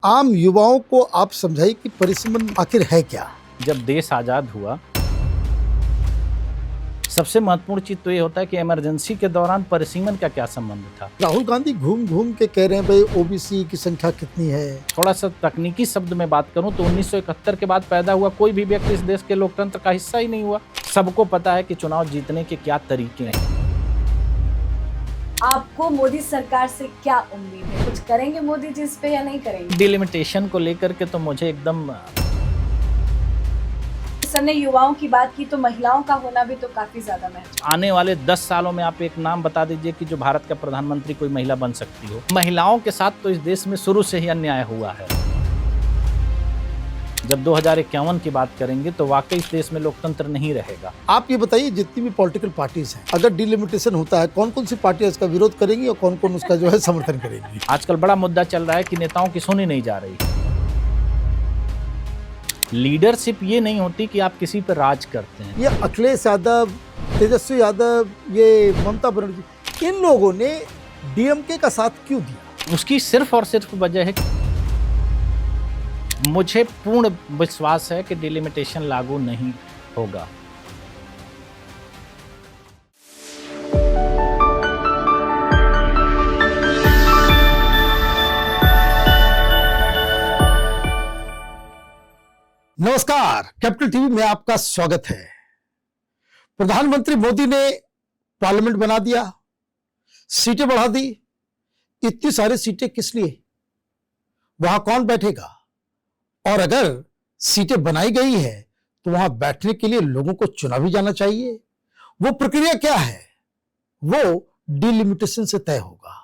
आम युवाओं को आप समझाइए कि परिसीमन आखिर है क्या? जब देश आज़ाद हुआ, सबसे महत्वपूर्ण चीज़ तो ये होता है कि इमरजेंसी के दौरान परिसीमन का क्या संबंध था। राहुल गांधी घूम घूम के कह रहे हैं भाई ओबीसी की संख्या कितनी है। थोड़ा सा तकनीकी शब्द में बात करूं तो 1971 के बाद पैदा हुआ कोई भी व्यक्ति इस देश के लोकतंत्र का हिस्सा ही नहीं हुआ। सबको पता है कि चुनाव जीतने के क्या तरीके हैं। आपको मोदी सरकार से क्या उम्मीद है? कुछ करेंगे मोदी जी इस पे या नहीं करेंगे? डिलिमिटेशन को लेकर के तो मुझे एकदम सर ने युवाओं की बात की तो महिलाओं का होना भी तो काफी ज्यादा महत्वपूर्ण। आने वाले 10 सालों में आप एक नाम बता दीजिए कि जो भारत का प्रधानमंत्री कोई महिला बन सकती हो। महिलाओं के साथ तो इस देश में शुरू से ही अन्याय हुआ है। जब 2051 की बात करेंगे तो वाकई इस देश में लोकतंत्र नहीं रहेगा। आप ये बताइए जितनी भी पॉलिटिकल पार्टीज हैं, अगर डिलिमिटेशन होता है कौन कौन सी पार्टियां इसका विरोध करेंगी और कौन कौन उसका जो है समर्थन करेंगी? आजकल बड़ा मुद्दा चल रहा है कि नेताओं की सुनी नहीं जा रही। लीडरशिप ये नहीं होती कि आप किसी पर राज करते हैं। ये अखिलेश यादव, तेजस्वी यादव, ये ममता बनर्जी, इन लोगों ने डीएमके का साथ क्यों दिया? उसकी सिर्फ और सिर्फ वजह है, मुझे पूर्ण विश्वास है कि डिलिमिटेशन लागू नहीं होगा। नमस्कार, कैपिटल टीवी में आपका स्वागत है। प्रधानमंत्री मोदी ने पार्लियामेंट बना दिया, सीटें बढ़ा दी। इतनी सारी सीटें किस लिए? वहां कौन बैठेगा? और अगर सीटें बनाई गई है तो वहां बैठने के लिए लोगों को चुना भी जाना चाहिए। वो प्रक्रिया क्या है? वो डिलिमिटेशन से तय होगा।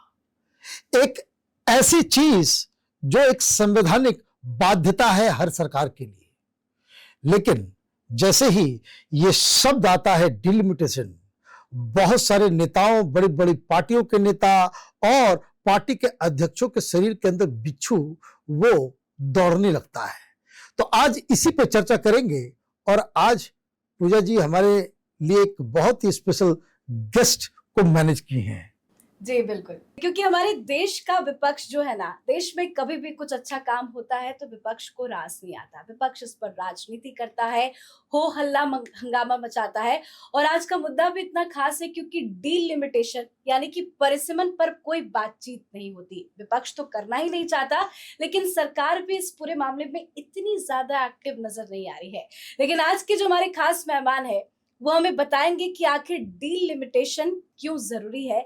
एक ऐसी चीज जो एक संवैधानिक बाध्यता है हर सरकार के लिए। लेकिन जैसे ही ये शब्द आता है डिलिमिटेशन, बहुत सारे नेताओं, बड़ी बड़ी पार्टियों के नेता और पार्टी के अध्यक्षों के शरीर के अंदर बिच्छू वो दौड़ने लगता है। तो आज इसी पे चर्चा करेंगे और आज पूजा जी हमारे लिए एक बहुत ही स्पेशल गेस्ट को मैनेज की हैं। जी बिल्कुल, क्योंकि हमारे देश का विपक्ष जो है ना, देश में कभी भी कुछ अच्छा काम होता है तो विपक्ष को रास नहीं आता। विपक्ष इस पर राजनीति करता है, हो हल्ला हंगामा मचाता है। और आज का मुद्दा भी इतना खास है क्योंकि डिलिमिटेशन यानी कि परिसीमन पर कोई बातचीत नहीं होती। विपक्ष तो करना ही नहीं चाहता, लेकिन सरकार भी इस पूरे मामले में इतनी ज्यादा एक्टिव नजर नहीं आ रही है। लेकिन आज के जो हमारे खास मेहमान है वो हमें बताएंगे कि आखिर डिलिमिटेशन क्यों जरूरी है,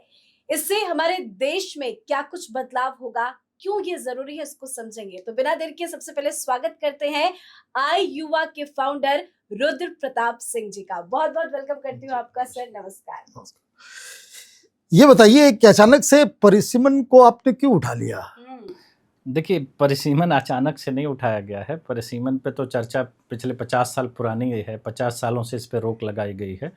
इससे हमारे देश में क्या कुछ बदलाव होगा, क्यों ये जरूरी है, इसको समझेंगे। तो बिना देर के सबसे पहले स्वागत करते हैं आई युवा के फाउंडर रुद्र प्रताप सिंह जी का। बहुत बहुत वेलकम करती हूँ आपका सर। नमस्कार। ये बताइए कि अचानक से परिसीमन को आपने क्यों उठा लिया? देखिए, परिसीमन अचानक से नहीं उठाया गया है। परिसीमन पे तो चर्चा पिछले 50 साल पुरानी है। 50 सालों से इस पे रोक लगाई गई है।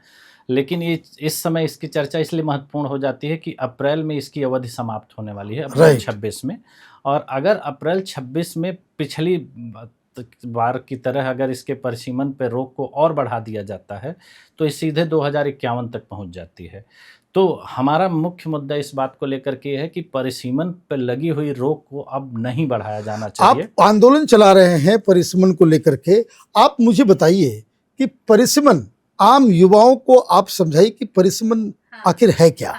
लेकिन ये इस समय इसकी चर्चा इसलिए महत्वपूर्ण हो जाती है कि अप्रैल में इसकी अवधि समाप्त होने वाली है, अप्रैल 26 में। और अगर अप्रैल 26 में पिछली बार की तरह अगर इसके परिसीमन पे रोक को और बढ़ा दिया जाता है तो ये सीधे 2051 तक पहुंच जाती है। तो हमारा मुख्य मुद्दा इस बात को लेकर के है कि परिसीमन पर लगी हुई रोक को अब नहीं बढ़ाया जाना चाहिए। आप आंदोलन चला रहे हैं परिसीमन को लेकर के। आप मुझे बताइए कि परिसीमन, आम युवाओं को आप समझाइए कि परिसीमन आखिर है क्या?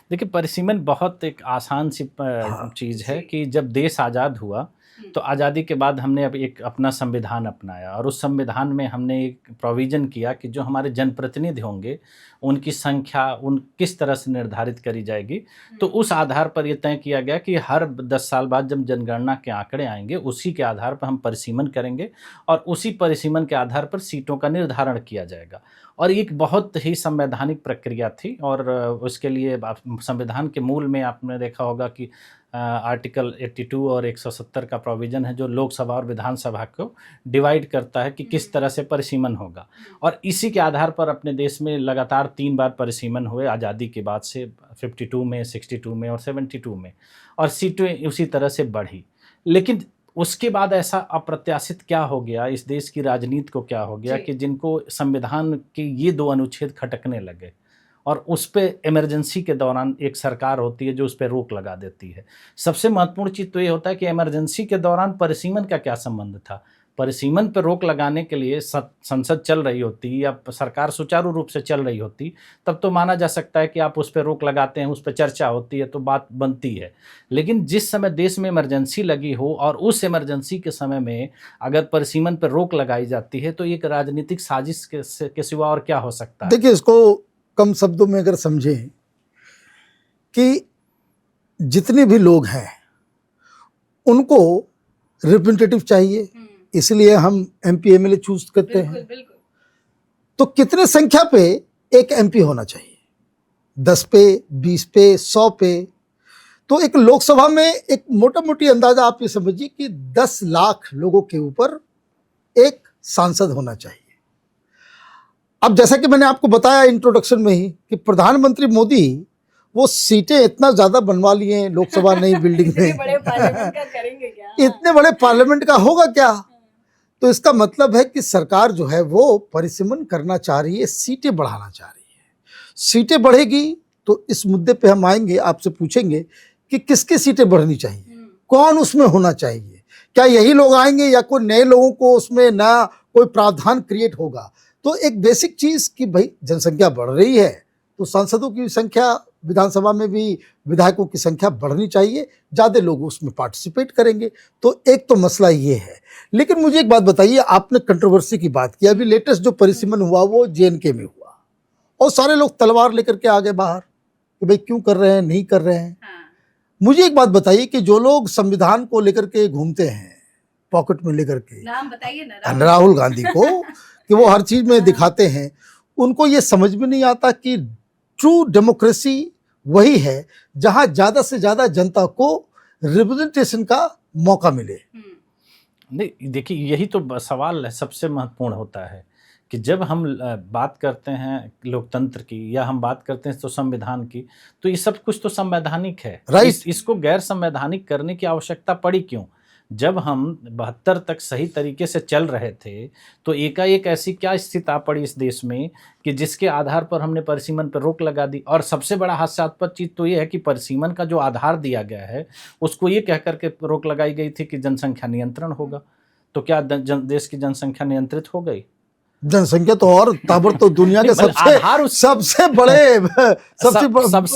देखिए, परिसीमन बहुत एक आसान सी चीज़ है कि जब देश आज़ाद हुआ तो आज़ादी के बाद हमने अब एक अपना संविधान अपनाया और उस संविधान में हमने एक प्रोविज़न किया कि जो हमारे जनप्रतिनिधि होंगे उनकी संख्या उन किस तरह से निर्धारित करी जाएगी। तो उस आधार पर यह तय किया गया कि हर 10 साल बाद जब जनगणना के आंकड़े आएंगे उसी के आधार पर हम परिसीमन करेंगे और उसी परिसीमन के आधार पर सीटों का निर्धारण किया जाएगा। और एक बहुत ही संवैधानिक प्रक्रिया थी और उसके लिए संविधान के मूल में आपने देखा होगा कि आर्टिकल 82 और 170 का प्रोविज़न है जो लोकसभा और विधानसभा को डिवाइड करता है कि किस तरह से परिसीमन होगा। और इसी के आधार पर अपने देश में लगातार 3 बार परिसीमन हुए आज़ादी के बाद से, 52 में, 62 में और 72 में, और सीटें उसी तरह से बढ़ी। लेकिन उसके बाद ऐसा अप्रत्याशित क्या हो गया, इस देश की राजनीति को क्या हो गया कि जिनको संविधान के ये 2 अनुच्छेद खटकने लगे और उस पे इमरजेंसी के दौरान एक सरकार होती है जो उस पे रोक लगा देती है। सबसे महत्वपूर्ण चीज़ तो ये होता है कि इमरजेंसी के दौरान परिसीमन का क्या संबंध था? परिसीमन पे रोक लगाने के लिए संसद चल रही होती या सरकार सुचारू रूप से चल रही होती, तब तो माना जा सकता है कि आप उस पे रोक लगाते हैं, उस पे चर्चा होती है तो बात बनती है। लेकिन जिस समय देश में इमरजेंसी लगी हो और उस इमरजेंसी के समय में अगर परिसीमन पर रोक लगाई जाती है तो एक राजनीतिक साजिश के सिवा और क्या हो सकता है? देखिए, इसको कम शब्दों में अगर समझें कि जितने भी लोग हैं उनको रिप्रेजेंटेटिव चाहिए, इसलिए हम एमपी एमएलए चूज करते हैं। बिल्कुल। तो कितने संख्या पे एक एमपी होना चाहिए? 10 पे, 20 पे, 100 पे? तो एक लोकसभा में एक मोटा मोटी अंदाजा आप ये समझिए कि 10 लाख लोगों के ऊपर एक सांसद होना चाहिए। अब जैसा कि मैंने आपको बताया इंट्रोडक्शन में ही कि प्रधानमंत्री मोदी वो सीटें इतना ज्यादा बनवा लिए हैं लोकसभा नई बिल्डिंग में। इतने बड़े पार्लियामेंट का करेंगे क्या? इतने बड़े पार्लियामेंट का होगा क्या? तो इसका मतलब है कि सरकार जो है वो परिसीमन करना चाह रही है, सीटें बढ़ाना चाह रही है। सीटें बढ़ेगी तो इस मुद्दे पे हम आएंगे, आपसे पूछेंगे कि किसकी सीटें बढ़नी चाहिए, कौन उसमें होना चाहिए, क्या यही लोग आएंगे या कोई नए लोगों को उसमें नया कोई प्रावधान क्रिएट होगा। तो एक बेसिक चीज कि भाई जनसंख्या बढ़ रही है तो सांसदों की संख्या, विधानसभा में भी विधायकों की संख्या बढ़नी चाहिए, ज़्यादा लोग उसमें पार्टिसिपेट करेंगे। तो एक तो मसला ये है। लेकिन मुझे एक बात बताइए, आपने कंट्रोवर्सी की बात की, अभी लेटेस्ट जो परिसीमन हुआ वो जेएनके में हुआ और सारे लोग तलवार लेकर के आ गए बाहर कि भाई क्यों कर रहे हैं, नहीं कर रहे हैं। मुझे एक बात बताइए कि जो लोग संविधान को लेकर के घूमते हैं पॉकेट में लेकर के, नाम बताइए ना, राहुल गांधी को कि वो हर चीज में दिखाते हैं, उनको ये समझ में नहीं आता कि ट्रू डेमोक्रेसी वही है जहां ज्यादा से ज्यादा जनता को रिप्रेजेंटेशन का मौका मिले। नहीं, देखिए यही तो सवाल है, सबसे महत्वपूर्ण होता है कि जब हम बात करते हैं लोकतंत्र की या हम बात करते हैं तो संविधान की, तो ये सब कुछ तो संवैधानिक है। इसको गैर संवैधानिक करने की आवश्यकता पड़ी क्यों? जब हम 72 तक सही तरीके से चल रहे थे तो एकाएक ऐसी क्या स्थिति आ पड़ी इस देश में कि जिसके आधार पर हमने परिसीमन पर रोक लगा दी। और सबसे बड़ा हास्यास्पद चीज़ तो ये है कि परिसीमन का जो आधार दिया गया है उसको ये कह करके रोक लगाई गई थी कि जनसंख्या नियंत्रण होगा। तो क्या देश की जनसंख्या नियंत्रित हो गई? जनसंख्या तो और ताबड़तोड़ दुनिया के सबसे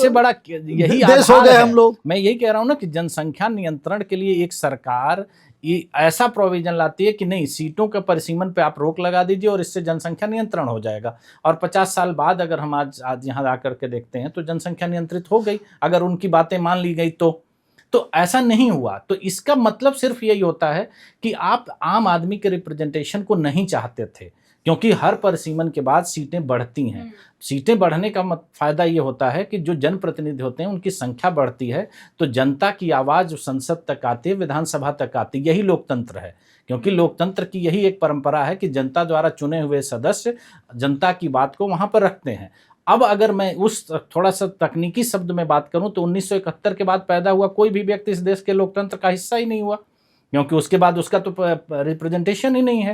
बड़ा यही देश हो गए हम लोग। मैं यही कह रहा हूं ना कि जनसंख्या नियंत्रण के लिए एक सरकार ये ऐसा प्रोविजन लाती है कि नहीं, सीटों के परिसीमन पे आप रोक लगा दीजिए और इससे जनसंख्या नियंत्रण हो जाएगा। और 50 साल बाद अगर हम आज यहाँ आकर के देखते हैं तो जनसंख्या नियंत्रित हो गई, अगर उनकी बातें मान ली गई तो ऐसा नहीं हुआ। तो इसका मतलब सिर्फ यही होता है कि आप आम आदमी के रिप्रेजेंटेशन को नहीं चाहते थे, क्योंकि हर परिसीमन के बाद सीटें बढ़ती हैं। सीटें बढ़ने का फायदा ये होता है कि जो जनप्रतिनिधि होते हैं उनकी संख्या बढ़ती है तो जनता की आवाज़ संसद तक आती है, विधानसभा तक आती है। यही लोकतंत्र है, क्योंकि लोकतंत्र की यही एक परंपरा है कि जनता द्वारा चुने हुए सदस्य जनता की बात को वहाँ पर रखते हैं। अब अगर मैं उस थोड़ा सा तकनीकी शब्द में बात करूं तो 1971 के बाद पैदा हुआ कोई भी व्यक्ति इस देश के लोकतंत्र का हिस्सा ही नहीं हुआ, क्योंकि उसके बाद उसका तो रिप्रेजेंटेशन ही नहीं है।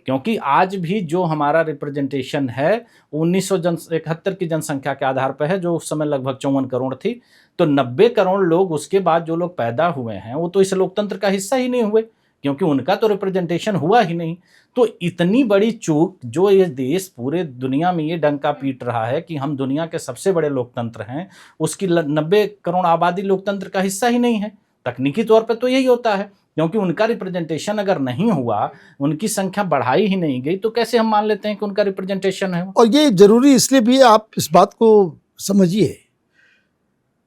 क्योंकि आज भी जो हमारा रिप्रेजेंटेशन है 1971 की जनसंख्या के आधार पर है, जो उस समय लगभग 54 करोड़ थी। तो 90 करोड़ लोग उसके बाद जो लोग पैदा हुए हैं वो तो इस लोकतंत्र का हिस्सा ही नहीं हुए, क्योंकि उनका तो रिप्रेजेंटेशन हुआ ही नहीं। तो इतनी बड़ी चूक जो ये देश पूरे दुनिया में ये डंका पीट रहा है कि हम दुनिया के सबसे बड़े लोकतंत्र हैं, उसकी 90 करोड़ आबादी लोकतंत्र का हिस्सा ही नहीं है। तकनीकी तौर पर तो यही होता है, क्योंकि उनका रिप्रेजेंटेशन अगर नहीं हुआ, उनकी संख्या बढ़ाई ही नहीं गई, तो कैसे हम मान लेते हैं कि उनका रिप्रेजेंटेशन है। और ये जरूरी इसलिए भी आप इस बात को समझिए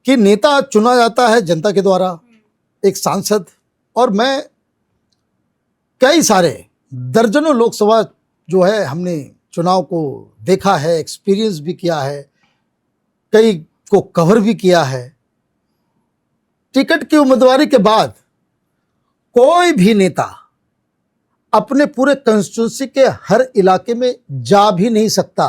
कि नेता चुना जाता है जनता के द्वारा, एक सांसद, और मैं कई सारे दर्जनों लोकसभा जो है हमने चुनाव को देखा है, एक्सपीरियंस भी किया है, कई को कवर भी किया है। टिकट की उम्मीदवारी के बाद कोई भी नेता अपने पूरे कंस्टिट्यूंसी के हर इलाके में जा भी नहीं सकता।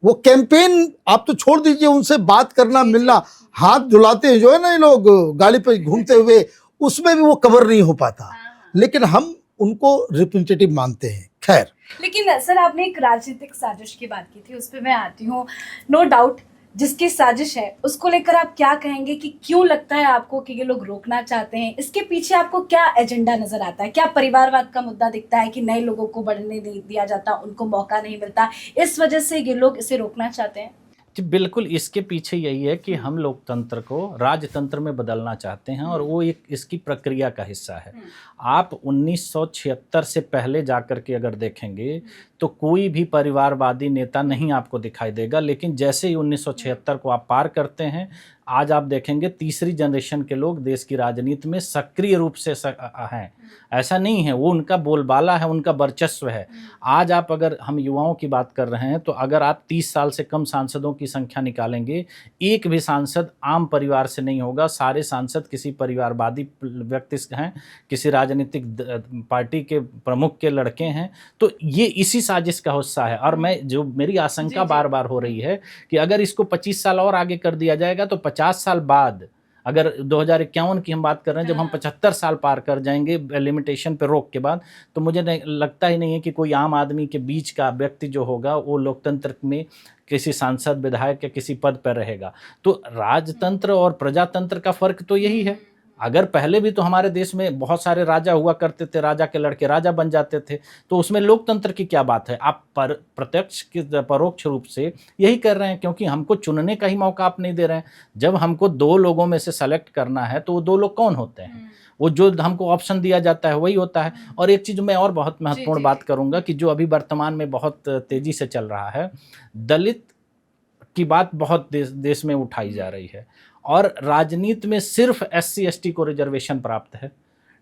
वो कैंपेन आप तो छोड़ दीजिए, उनसे बात करना, मिलना, हाथ धुलाते हैं जो है ना ये लोग गाड़ी पे घूमते हुए, उसमें भी वो कवर नहीं हो पाता। लेकिन हम उनको रिप्रेजेंटेटिव मानते हैं। खैर, लेकिन सर आपने एक राजनीतिक साजिश की बात की थी, उस पर मैं आती हूँ। नो डाउट जिसकी साजिश है उसको लेकर आप क्या कहेंगे कि क्यों लगता है आपको कि ये लोग रोकना चाहते हैं? इसके पीछे आपको क्या एजेंडा नजर आता है? क्या परिवारवाद का मुद्दा दिखता है कि नए लोगों को बढ़ने नहीं दिया जाता, उनको मौका नहीं मिलता, इस वजह से ये लोग इसे रोकना चाहते हैं? जी बिल्कुल, इसके पीछे यही है कि हम लोकतंत्र को राजतंत्र में बदलना चाहते हैं और वो एक इसकी प्रक्रिया का हिस्सा है। आप 1976 से पहले जाकर के अगर देखेंगे तो कोई भी परिवारवादी नेता नहीं आपको दिखाई देगा, लेकिन जैसे ही 1976 को आप पार करते हैं, आज आप देखेंगे तीसरी जनरेशन के लोग देश की राजनीति में सक्रिय रूप से हैं। ऐसा नहीं है, वो उनका बोलबाला है, उनका वर्चस्व है। आज आप अगर हम युवाओं की बात कर रहे हैं तो अगर आप 30 साल से कम सांसदों की संख्या निकालेंगे, एक भी सांसद आम परिवार से नहीं होगा, सारे सांसद किसी परिवारवादी व्यक्ति हैं, किसी राजनीतिक पार्टी के प्रमुख के लड़के हैं। तो ये इसी साजिश का हिस्सा है और मैं जो मेरी आशंका बार बार हो रही है कि अगर इसको 25 साल और आगे कर दिया जाएगा तो 50 साल बाद, अगर 2051 की हम बात कर रहे हैं, जब हम 75 साल पार कर जाएंगे लिमिटेशन पे रोक के बाद, तो मुझे लगता ही नहीं है कि कोई आम आदमी के बीच का व्यक्ति जो होगा वो लोकतंत्र में किसी सांसद, विधायक या किसी पद पर रहेगा। तो राजतंत्र और प्रजातंत्र का फर्क तो यही है। अगर पहले भी तो हमारे देश में बहुत सारे राजा हुआ करते थे, राजा के लड़के राजा बन जाते थे, तो उसमें लोकतंत्र की क्या बात है? आप प्रत्यक्ष परोक्ष रूप से यही कर रहे हैं, क्योंकि हमको चुनने का ही मौका आप नहीं दे रहे हैं। जब हमको 2 लोगों में से सेलेक्ट करना है तो वो 2 लोग कौन होते हैं? वो जो हमको ऑप्शन दिया जाता है वही होता है। और एक चीज़ मैं और बहुत महत्वपूर्ण बात करूंगा कि जो अभी वर्तमान में बहुत तेजी से चल रहा है, दलित की बात बहुत देश में उठाई जा रही है और राजनीति में सिर्फ SC ST को रिजर्वेशन प्राप्त है।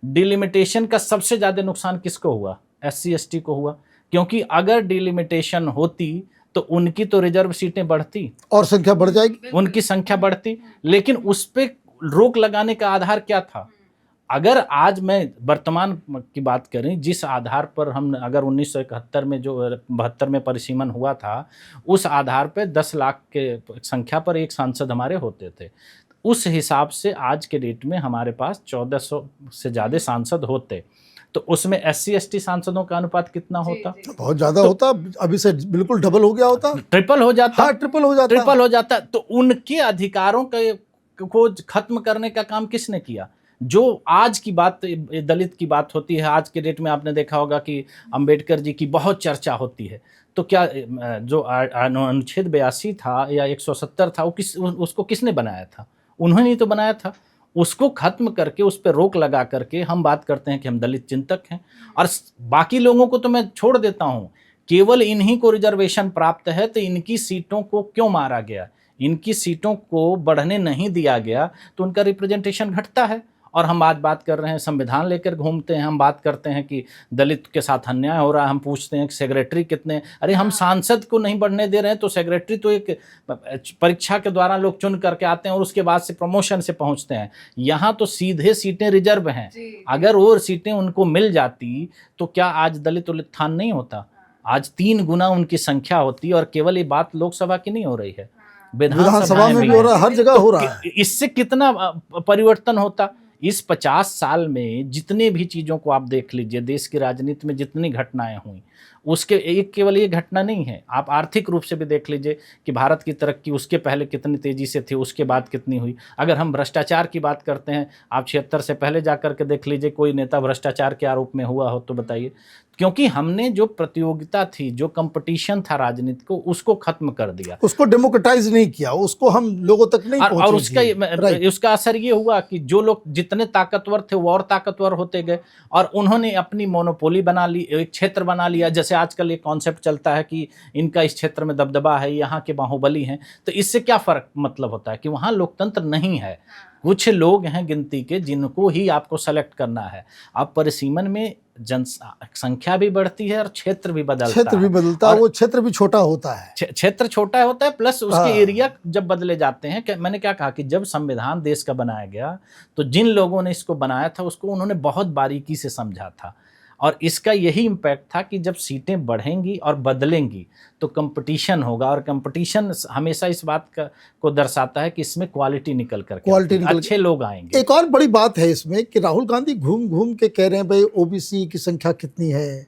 डिलिमिटेशन का सबसे ज़्यादा नुकसान किसको हुआ? SC ST को हुआ, क्योंकि अगर डिलिमिटेशन होती तो उनकी तो रिजर्व सीटें बढ़ती और संख्या बढ़ जाएगी, उनकी संख्या बढ़ती। लेकिन उस पर रोक लगाने का आधार क्या था? अगर आज मैं वर्तमान की बात करें, जिस आधार पर हम अगर 1971 में जो 72 में परिसीमन हुआ था, उस आधार पर 10 लाख के संख्या पर एक सांसद हमारे होते थे। उस हिसाब से आज के डेट में हमारे पास 1400 से ज़्यादा सांसद होते, तो उसमें SC ST सांसदों का अनुपात कितना होता? बहुत ज्यादा होता, अभी से बिल्कुल डबल हो गया होता, ट्रिपल हो जाता। हाँ, ट्रिपल हो जाता, ट्रिपल हो जाता। तो उनके अधिकारों को खत्म करने का काम किसने किया? जो आज की बात, दलित की बात होती है, आज के डेट में आपने देखा होगा कि अंबेडकर जी की बहुत चर्चा होती है, तो क्या जो अनुच्छेद 82 था या 170 था, उसको किसने बनाया था? उन्होंने ही तो बनाया था। उसको खत्म करके उस पर रोक लगा करके हम बात करते हैं कि हम दलित चिंतक हैं, और बाकी लोगों को तो मैं छोड़ देता हूँ, केवल इन्हीं को रिजर्वेशन प्राप्त है, तो इनकी सीटों को क्यों मारा गया? इनकी सीटों को बढ़ने नहीं दिया गया तो उनका रिप्रेजेंटेशन घटता है। और हम आज बात कर रहे हैं, संविधान लेकर घूमते हैं, हम बात करते हैं कि दलित के साथ अन्याय हो रहा है, हम पूछते हैं कि सेक्रेटरी कितने, अरे हम सांसद को नहीं बढ़ने दे रहे हैं तो सेक्रेटरी तो एक परीक्षा के द्वारा लोग चुन करके आते हैं और उसके बाद से प्रमोशन से पहुंचते हैं। यहाँ तो सीधे सीटें रिजर्व हैं। अगर वो सीटें उनको मिल जाती तो क्या आज दलित उत्थान नहीं होता? आज 3 गुना उनकी संख्या होती। और केवल ये बात लोकसभा की नहीं हो रही है, विधानसभा में भी हो रहा है, हर जगह हो रहा है। इससे कितना परिवर्तन होता? इस 50 साल में जितने भी चीज़ों को आप देख लीजिए, देश की राजनीति में जितनी घटनाएं हुई, उसके केवल ये घटना नहीं है। आप आर्थिक रूप से भी देख लीजिए कि भारत की तरक्की उसके पहले कितनी तेज़ी से थी, उसके बाद कितनी हुई। अगर हम भ्रष्टाचार की बात करते हैं, आप 76 से पहले जाकर के देख लीजिए कोई नेता भ्रष्टाचार के आरोप में हुआ हो तो बताइए। क्योंकि हमने जो प्रतियोगिता थी, जो कंपटीशन था राजनीति को, उसको खत्म कर दिया, उसको डेमोक्रेटाइज नहीं किया, उसको हम लोगों तक नहीं पहुंचे। और उसका असर ये हुआ कि जो लोग जितने ताकतवर थे वो और ताकतवर होते गए और उन्होंने अपनी मोनोपोली बना ली, एक क्षेत्र बना लिया। जैसे आजकल एक कॉन्सेप्ट चलता है कि इनका इस क्षेत्र में दबदबा है, यहाँ के बाहुबली हैं। तो इससे क्या फर्क मतलब होता है कि वहाँ लोकतंत्र नहीं है। कुछ लोग हैं गिनती के जिनको ही आपको सेलेक्ट करना है। अब परिसीमन में जनसंख्या भी बढ़ती है और क्षेत्र भी बदलता है। वो क्षेत्र भी छोटा होता है, क्षेत्र छोटा होता है, प्लस उसके एरिया जब बदले जाते हैं। मैंने क्या कहा कि जब संविधान देश का बनाया गया तो जिन लोगों ने इसको बनाया था उसको उन्होंने बहुत बारीकी से समझा था, और इसका यही इम्पैक्ट था कि जब सीटें बढ़ेंगी और बदलेंगी तो कंपटीशन होगा, और कंपटीशन हमेशा इस बात को दर्शाता है कि इसमें क्वालिटी निकल कर अच्छे लोग आएंगे। एक और बड़ी बात है इसमें कि राहुल गांधी घूम घूम के कह रहे हैं भाई ओबीसी की संख्या कितनी है,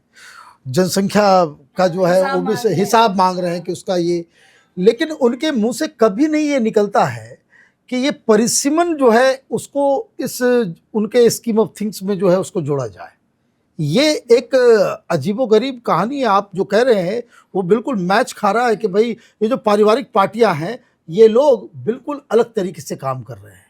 जनसंख्या का जो है ओबीसी हिसाब मांग रहे हैं कि उसका ये लेकिन उनके मुंह से कभी नहीं ये निकलता है कि ये परिसीमन जो है उसको इस उनके स्कीम ऑफ थिंग्स में जो है उसको जोड़ा जाए। ये एक अजीबोगरीब कहानी आप जो कह रहे हैं वो बिल्कुल मैच खा रहा है कि भाई ये जो पारिवारिक पार्टियां हैं ये लोग बिल्कुल अलग तरीके से काम कर रहे हैं।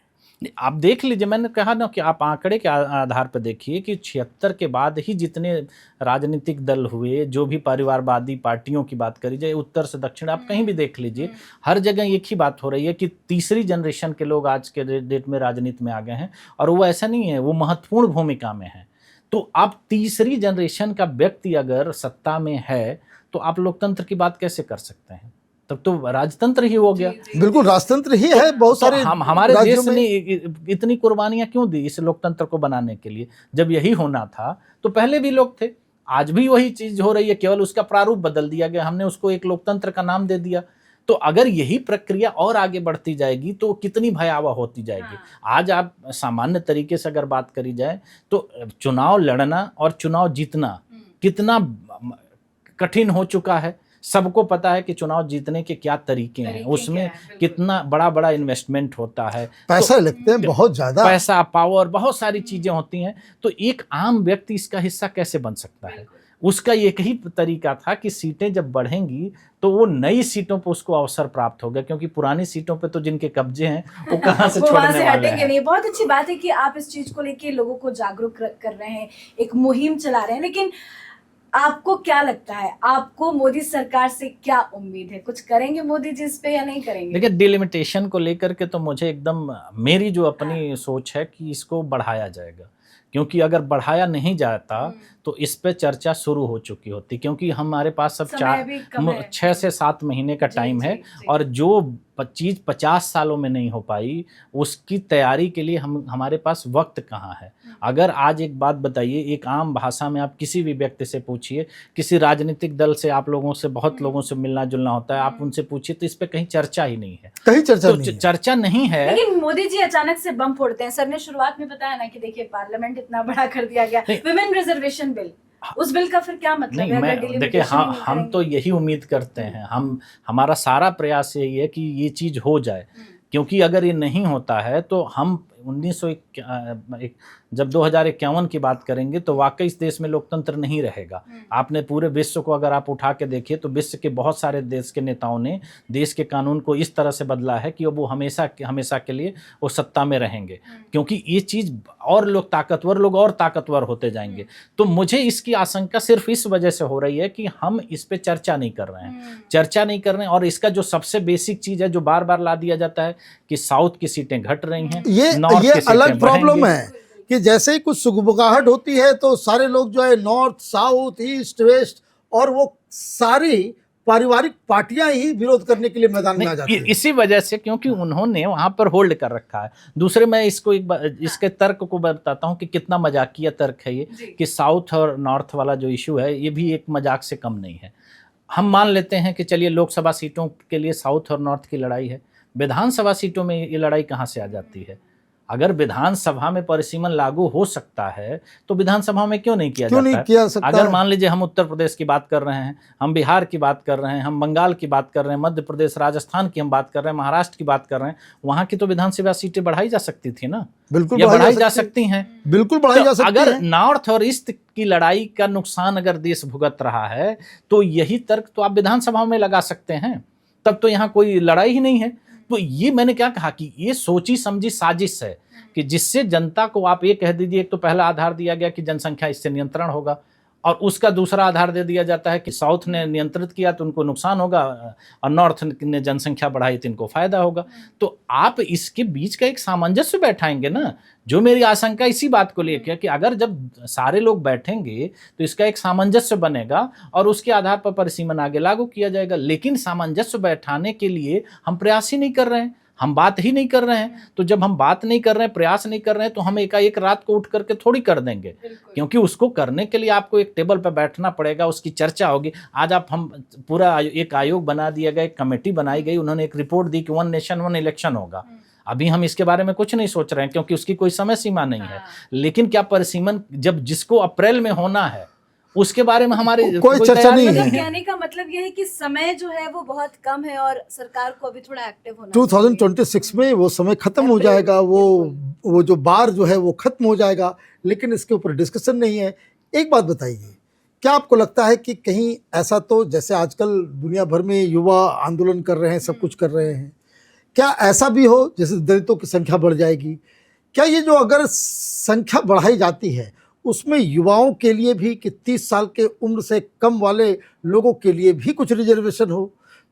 आप देख लीजिए, मैंने कहा ना कि आप आंकड़े के आधार पर देखिए कि 76 के बाद ही जितने राजनीतिक दल हुए, जो भी परिवारवादी पार्टियों की बात करी जाए, उत्तर से दक्षिण आप कहीं भी देख लीजिए, हर जगह एक ही बात हो रही है कि तीसरी जनरेशन के लोग आज के डेट में राजनीति में आ गए हैं। और वो ऐसा नहीं है, वो महत्वपूर्ण भूमिका में है। तो आप तीसरी जनरेशन का व्यक्ति अगर सत्ता में है तो आप लोकतंत्र की बात कैसे कर सकते हैं? तब तो राजतंत्र ही हो गया। बिल्कुल राजतंत्र ही है। बहुत सारे हमारे देश ने इतनी कुर्बानियां क्यों दी इस लोकतंत्र को बनाने के लिए? जब यही होना था तो पहले भी लोग थे, आज भी वही चीज हो रही है, केवल उसका प्रारूप बदल दिया गया, हमने उसको एक लोकतंत्र का नाम दे दिया। तो अगर यही प्रक्रिया और आगे बढ़ती जाएगी तो कितनी भयावह होती जाएगी। आज आप सामान्य तरीके से अगर बात करी जाए तो चुनाव लड़ना और चुनाव जीतना कितना कठिन हो चुका है। सबको पता है कि चुनाव जीतने के क्या तरीके हैं, उसमें कितना बड़ा बड़ा इन्वेस्टमेंट होता है, पैसा लगते हैं, बहुत ज्यादा पैसा, पावर, बहुत सारी चीजें होती हैं। तो एक आम व्यक्ति इसका हिस्सा कैसे बन सकता है? उसका एक ही तरीका था कि सीटें जब बढ़ेंगी तो वो नई सीटों पर उसको अवसर प्राप्त होगा, क्योंकि पुरानी सीटों पे तो जिनके कब्जे हैं वो कहाँ से छोड़ने वाले हैं। नहीं, बहुत अच्छी बात है कि आप इस चीज को लेके लोगों को जागरूक कर रहे हैं, एक मुहिम चला रहे हैं। लेकिन आपको क्या लगता है, आपको मोदी सरकार से क्या उम्मीद है? कुछ करेंगे मोदी जी इस पे या नहीं करेंगे? देखिए, डिलिमिटेशन को लेकर के तो मुझे एकदम मेरी जो अपनी सोच है कि इसको बढ़ाया जाएगा, क्योंकि अगर बढ़ाया नहीं जाता तो इस पे चर्चा शुरू हो चुकी होती, क्योंकि हमारे पास अब 6 से 7 महीने का टाइम है। और जो चीज़ 50 सालों में नहीं हो पाई उसकी तैयारी के लिए हमारे पास वक्त कहाँ है? अगर आज एक बात बताइए, एक आम भाषा में आप किसी भी व्यक्ति से पूछिए, किसी राजनीतिक दल से आप लोगों से, बहुत लोगों से मिलना जुलना होता है, आप उनसे पूछिए तो इस पे कहीं चर्चा ही नहीं है, कहीं चर्चा तो नहीं है। चर्चा नहीं है। लेकिन मोदी जी अचानक से बम फोड़ते हैं। सर ने शुरुआत में बताया ना कि देखिए पार्लियामेंट इतना बड़ा कर दिया गया, विमेन रिजर्वेशन बिल, उस बिल का फिर क्या मतलब है? मैं देखिए, हम तो यही उम्मीद करते हैं, हमारा सारा प्रयास यही है कि ये चीज हो जाए, क्योंकि अगर ये नहीं होता है तो हम 1951 जब 2051 की बात करेंगे तो वाकई इस देश में लोकतंत्र नहीं रहेगा। आपने पूरे विश्व को अगर आप उठा के देखिए तो विश्व के बहुत सारे देश के नेताओं ने देश के कानून को इस तरह से बदला है कि अब वो हमेशा के लिए वो सत्ता में रहेंगे, क्योंकि ये चीज़ और लोग ताकतवर होते जाएंगे। तो मुझे इसकी आशंका सिर्फ इस वजह से हो रही है कि हम इस पे चर्चा नहीं कर रहे हैं। और इसका जो सबसे बेसिक चीज़ है जो बार बार ला दिया जाता है कि साउथ की सीटें घट रही हैं, ये अलग प्रॉब्लम है कि जैसे ही कुछ सुगबुगाहट होती है तो सारे लोग जो है नॉर्थ, साउथ, ईस्ट, वेस्ट और वो सारी पारिवारिक पार्टियां ही विरोध करने के लिए मैदान में आ जाती हैं। इसी वजह से, क्योंकि उन्होंने वहां पर होल्ड कर रखा है। दूसरे मैं इसको इसके तर्क को बताता हूं कि कितना मजाकिया तर्क है ये कि साउथ और नॉर्थ वाला जो इशू है ये भी एक मजाक से कम नहीं है। हम मान लेते हैं कि चलिए लोकसभा सीटों के लिए साउथ और नॉर्थ की लड़ाई है, विधानसभा सीटों में ये लड़ाई कहाँ से आ जाती है? अगर विधानसभा में परिसीमन लागू हो सकता है तो विधानसभा में क्यों नहीं किया जाता है? अगर मान लीजिए हम उत्तर प्रदेश की बात कर रहे हैं, हम बिहार की बात कर रहे हैं, हम बंगाल की बात कर रहे हैं, मध्य प्रदेश, राजस्थान की हम बात कर रहे हैं, महाराष्ट्र की बात कर रहे हैं, वहां की तो विधानसभा सीटें बढ़ाई जा सकती थी ना, बिल्कुल बढ़ाई जा सकती हैं, बिल्कुल बढ़ाई जा सकती है। अगर नॉर्थ और ईस्ट की लड़ाई का नुकसान अगर देश भुगत रहा है तो यही तर्क तो आप विधानसभा में लगा सकते हैं, तब तो यहाँ कोई लड़ाई ही नहीं है। तो ये मैंने क्या कहा कि ये सोची समझी साजिश है कि जिससे जनता को आप ये कह दीजिए, एक तो पहला आधार दिया गया कि जनसंख्या इससे नियंत्रण होगा, और उसका दूसरा आधार दे दिया जाता है कि साउथ ने नियंत्रित किया तो उनको नुकसान होगा और नॉर्थ ने जनसंख्या बढ़ाई तो इनको फायदा होगा। तो आप इसके बीच का एक सामंजस्य बैठाएंगे ना। जो मेरी आशंका इसी बात को लेकर कि अगर जब सारे लोग बैठेंगे तो इसका एक सामंजस्य बनेगा और उसके आधार पर परिसीमन आगे लागू किया जाएगा। लेकिन सामंजस्य बैठाने के लिए हम प्रयास ही नहीं कर रहे हैं, हम बात ही नहीं कर रहे हैं। तो जब हम बात नहीं कर रहे हैं, प्रयास नहीं कर रहे हैं, तो हम एक रात को उठ करके थोड़ी कर देंगे, क्योंकि उसको करने के लिए आपको एक टेबल पर बैठना पड़ेगा, उसकी चर्चा होगी। आज हम पूरा एक आयोग बना दिया गया, एक कमेटी बनाई गई, उन्होंने एक रिपोर्ट दी कि 1 नेशन 1 इलेक्शन होगा। अभी हम इसके बारे में कुछ नहीं सोच रहे हैं क्योंकि उसकी कोई समय सीमा नहीं है। लेकिन क्या परिसीमन जब जिसको अप्रैल में होना है उसके बारे में हमारे कोई चर्चा तैयार नहीं मतलब है। कहने का मतलब ये है कि समय जो है वो बहुत कम है और सरकार को अभी थोड़ा एक्टिव होना चाहिए। 2026 में वो समय खत्म हो अप्रैल, जाएगा, वो जो बार जो है वो खत्म हो जाएगा, लेकिन इसके ऊपर डिस्कशन नहीं है। एक बात बताइए, क्या आपको लगता है कि कहीं ऐसा, तो जैसे आजकल दुनिया भर में युवा आंदोलन कर रहे हैं, सब कुछ कर रहे हैं, क्या ऐसा भी हो जैसे दलितों की संख्या बढ़ जाएगी, क्या ये जो अगर संख्या बढ़ाई जाती है उसमें युवाओं के लिए भी, कि 30 साल के उम्र से कम वाले लोगों के लिए भी कुछ रिजर्वेशन हो,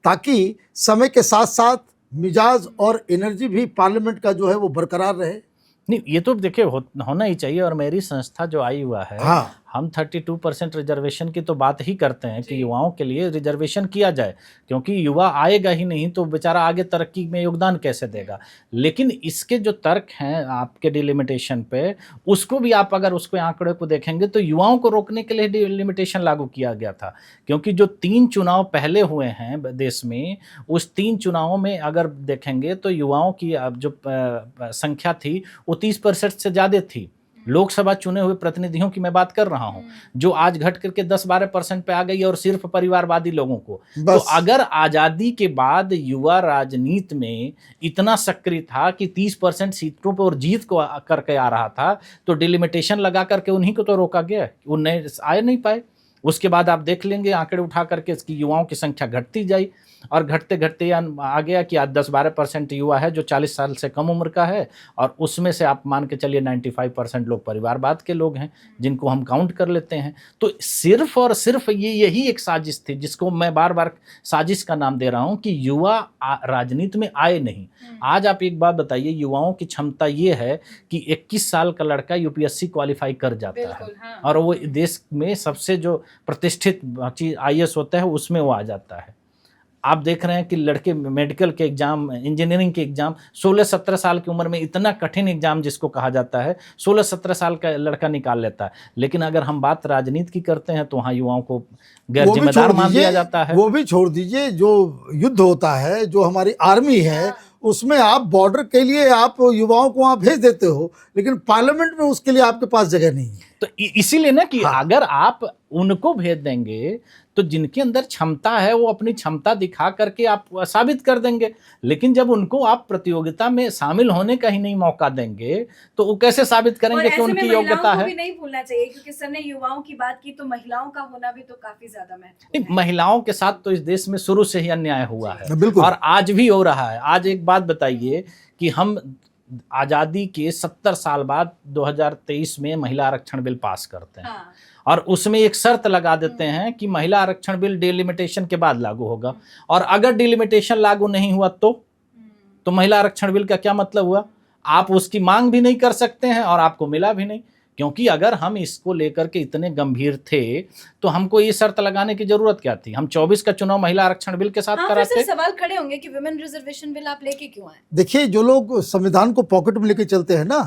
ताकि समय के साथ साथ मिजाज और एनर्जी भी पार्लियामेंट का जो है वो बरकरार रहे? नहीं, ये तो देखिए होना ही चाहिए। और मेरी संस्था जो आई हुआ है, हाँ, हम 32% रिजर्वेशन की तो बात ही करते हैं कि जी। युवाओं के लिए रिजर्वेशन किया जाए, क्योंकि युवा आएगा ही नहीं तो बेचारा आगे तरक्की में योगदान कैसे देगा। लेकिन इसके जो तर्क हैं आपके डिलिमिटेशन पे, उसको भी आप अगर उसको आंकड़े को देखेंगे तो युवाओं को रोकने के लिए डिलिमिटेशन लागू किया गया था। क्योंकि जो 3 चुनाव पहले हुए हैं देश में, उस 3 चुनावों में अगर देखेंगे तो युवाओं की अब जो संख्या थी वो 30% से ज़्यादा थी। लोकसभा चुने हुए प्रतिनिधियों की मैं बात कर रहा हूं, जो आज घट करके 10-12% पे आ गई, और सिर्फ परिवारवादी लोगों को। तो बस अगर आजादी के बाद युवा राजनीति में इतना सक्रिय था कि 30% सीटों पर और जीत को करके आ रहा था, तो डिलिमिटेशन लगा करके उन्हीं को तो रोका गया, वो नए आए नहीं पाए। उसके बाद आप देख लेंगे आंकड़े उठा करके इसकी युवाओं की संख्या घटती जाई, और घटते घटते आ गया कि आज 10-12% युवा है जो 40 साल से कम उम्र का है, और उसमें से आप मान के चलिए 95% लोग परिवारवाद के लोग हैं, जिनको हम काउंट कर लेते हैं। तो सिर्फ और सिर्फ यही एक साजिश थी, जिसको मैं बार बार साजिश का नाम दे रहा हूं, कि युवा राजनीति में आए नहीं। आज आप एक बात बताइए, युवाओं की क्षमता ये है कि 21 साल का लड़का यूपीएससी क्वालिफाई कर जाता है, हाँ। और वो देश में सबसे जो प्रतिष्ठित चीज आईएएस होता है उसमें वो आ जाता है। आप देख रहे हैं कि लड़के मेडिकल के एग्जाम, इंजीनियरिंग के एग्जाम 16-17 साल की उम्र में, इतना कठिन एग्जाम जिसको कहा जाता है, 16-17 साल का लड़का निकाल लेता है। लेकिन अगर हम बात राजनीति की करते हैं तो वहाँ युवाओं को गैर वो भी जिम्मेदार छोड़ मान दीजिए, दिया जाता है। वो भी छोड़ दीजिए, जो युद्ध होता है, जो हमारी आर्मी है, उसमें आप बॉर्डर के लिए आप युवाओं को वहां भेज देते हो, लेकिन पार्लियामेंट में उसके लिए आपके पास जगह नहीं है। तो इसीलिए ना कि हाँ। अगर आप उनको भेज देंगे तो जिनके अंदर क्षमता है वो अपनी क्षमता दिखा करके आप साबित कर देंगे। लेकिन जब उनको आप प्रतियोगिता में शामिल होने का ही नहीं मौका देंगे तो वो कैसे साबित करेंगे कि उनकी योग्यता है? भी नहीं भूलना चाहिए, क्योंकि सर ने युवाओं की बात की तो महिलाओं का होना भी तो काफी ज्यादा महत्वपूर्ण है। महिलाओं के साथ तो इस देश में शुरू से ही अन्याय हुआ है, बिल्कुल। और आज भी हो रहा है। आज एक बात बताइए कि हम आजादी के 70 साल बाद 2023 में महिला आरक्षण बिल पास करते हैं, हाँ। और उसमें एक शर्त लगा देते हैं कि महिला आरक्षण बिल डिलिमिटेशन के बाद लागू होगा, और अगर डिलिमिटेशन लागू नहीं हुआ तो महिला आरक्षण बिल का क्या मतलब हुआ? आप उसकी मांग भी नहीं कर सकते हैं और आपको मिला भी नहीं। क्योंकि अगर हम इसको लेकर के इतने गंभीर थे तो हमको ये शर्त लगाने की जरूरत क्या थी? हम 24 का चुनाव महिला आरक्षण बिल के साथ हाँ, कराते। फिर सवाल खड़े होंगे कि विमेन रिजर्वेशन बिल आप लेके क्यों आए? देखिए, जो लोग संविधान को पॉकेट में लेके चलते हैं ना,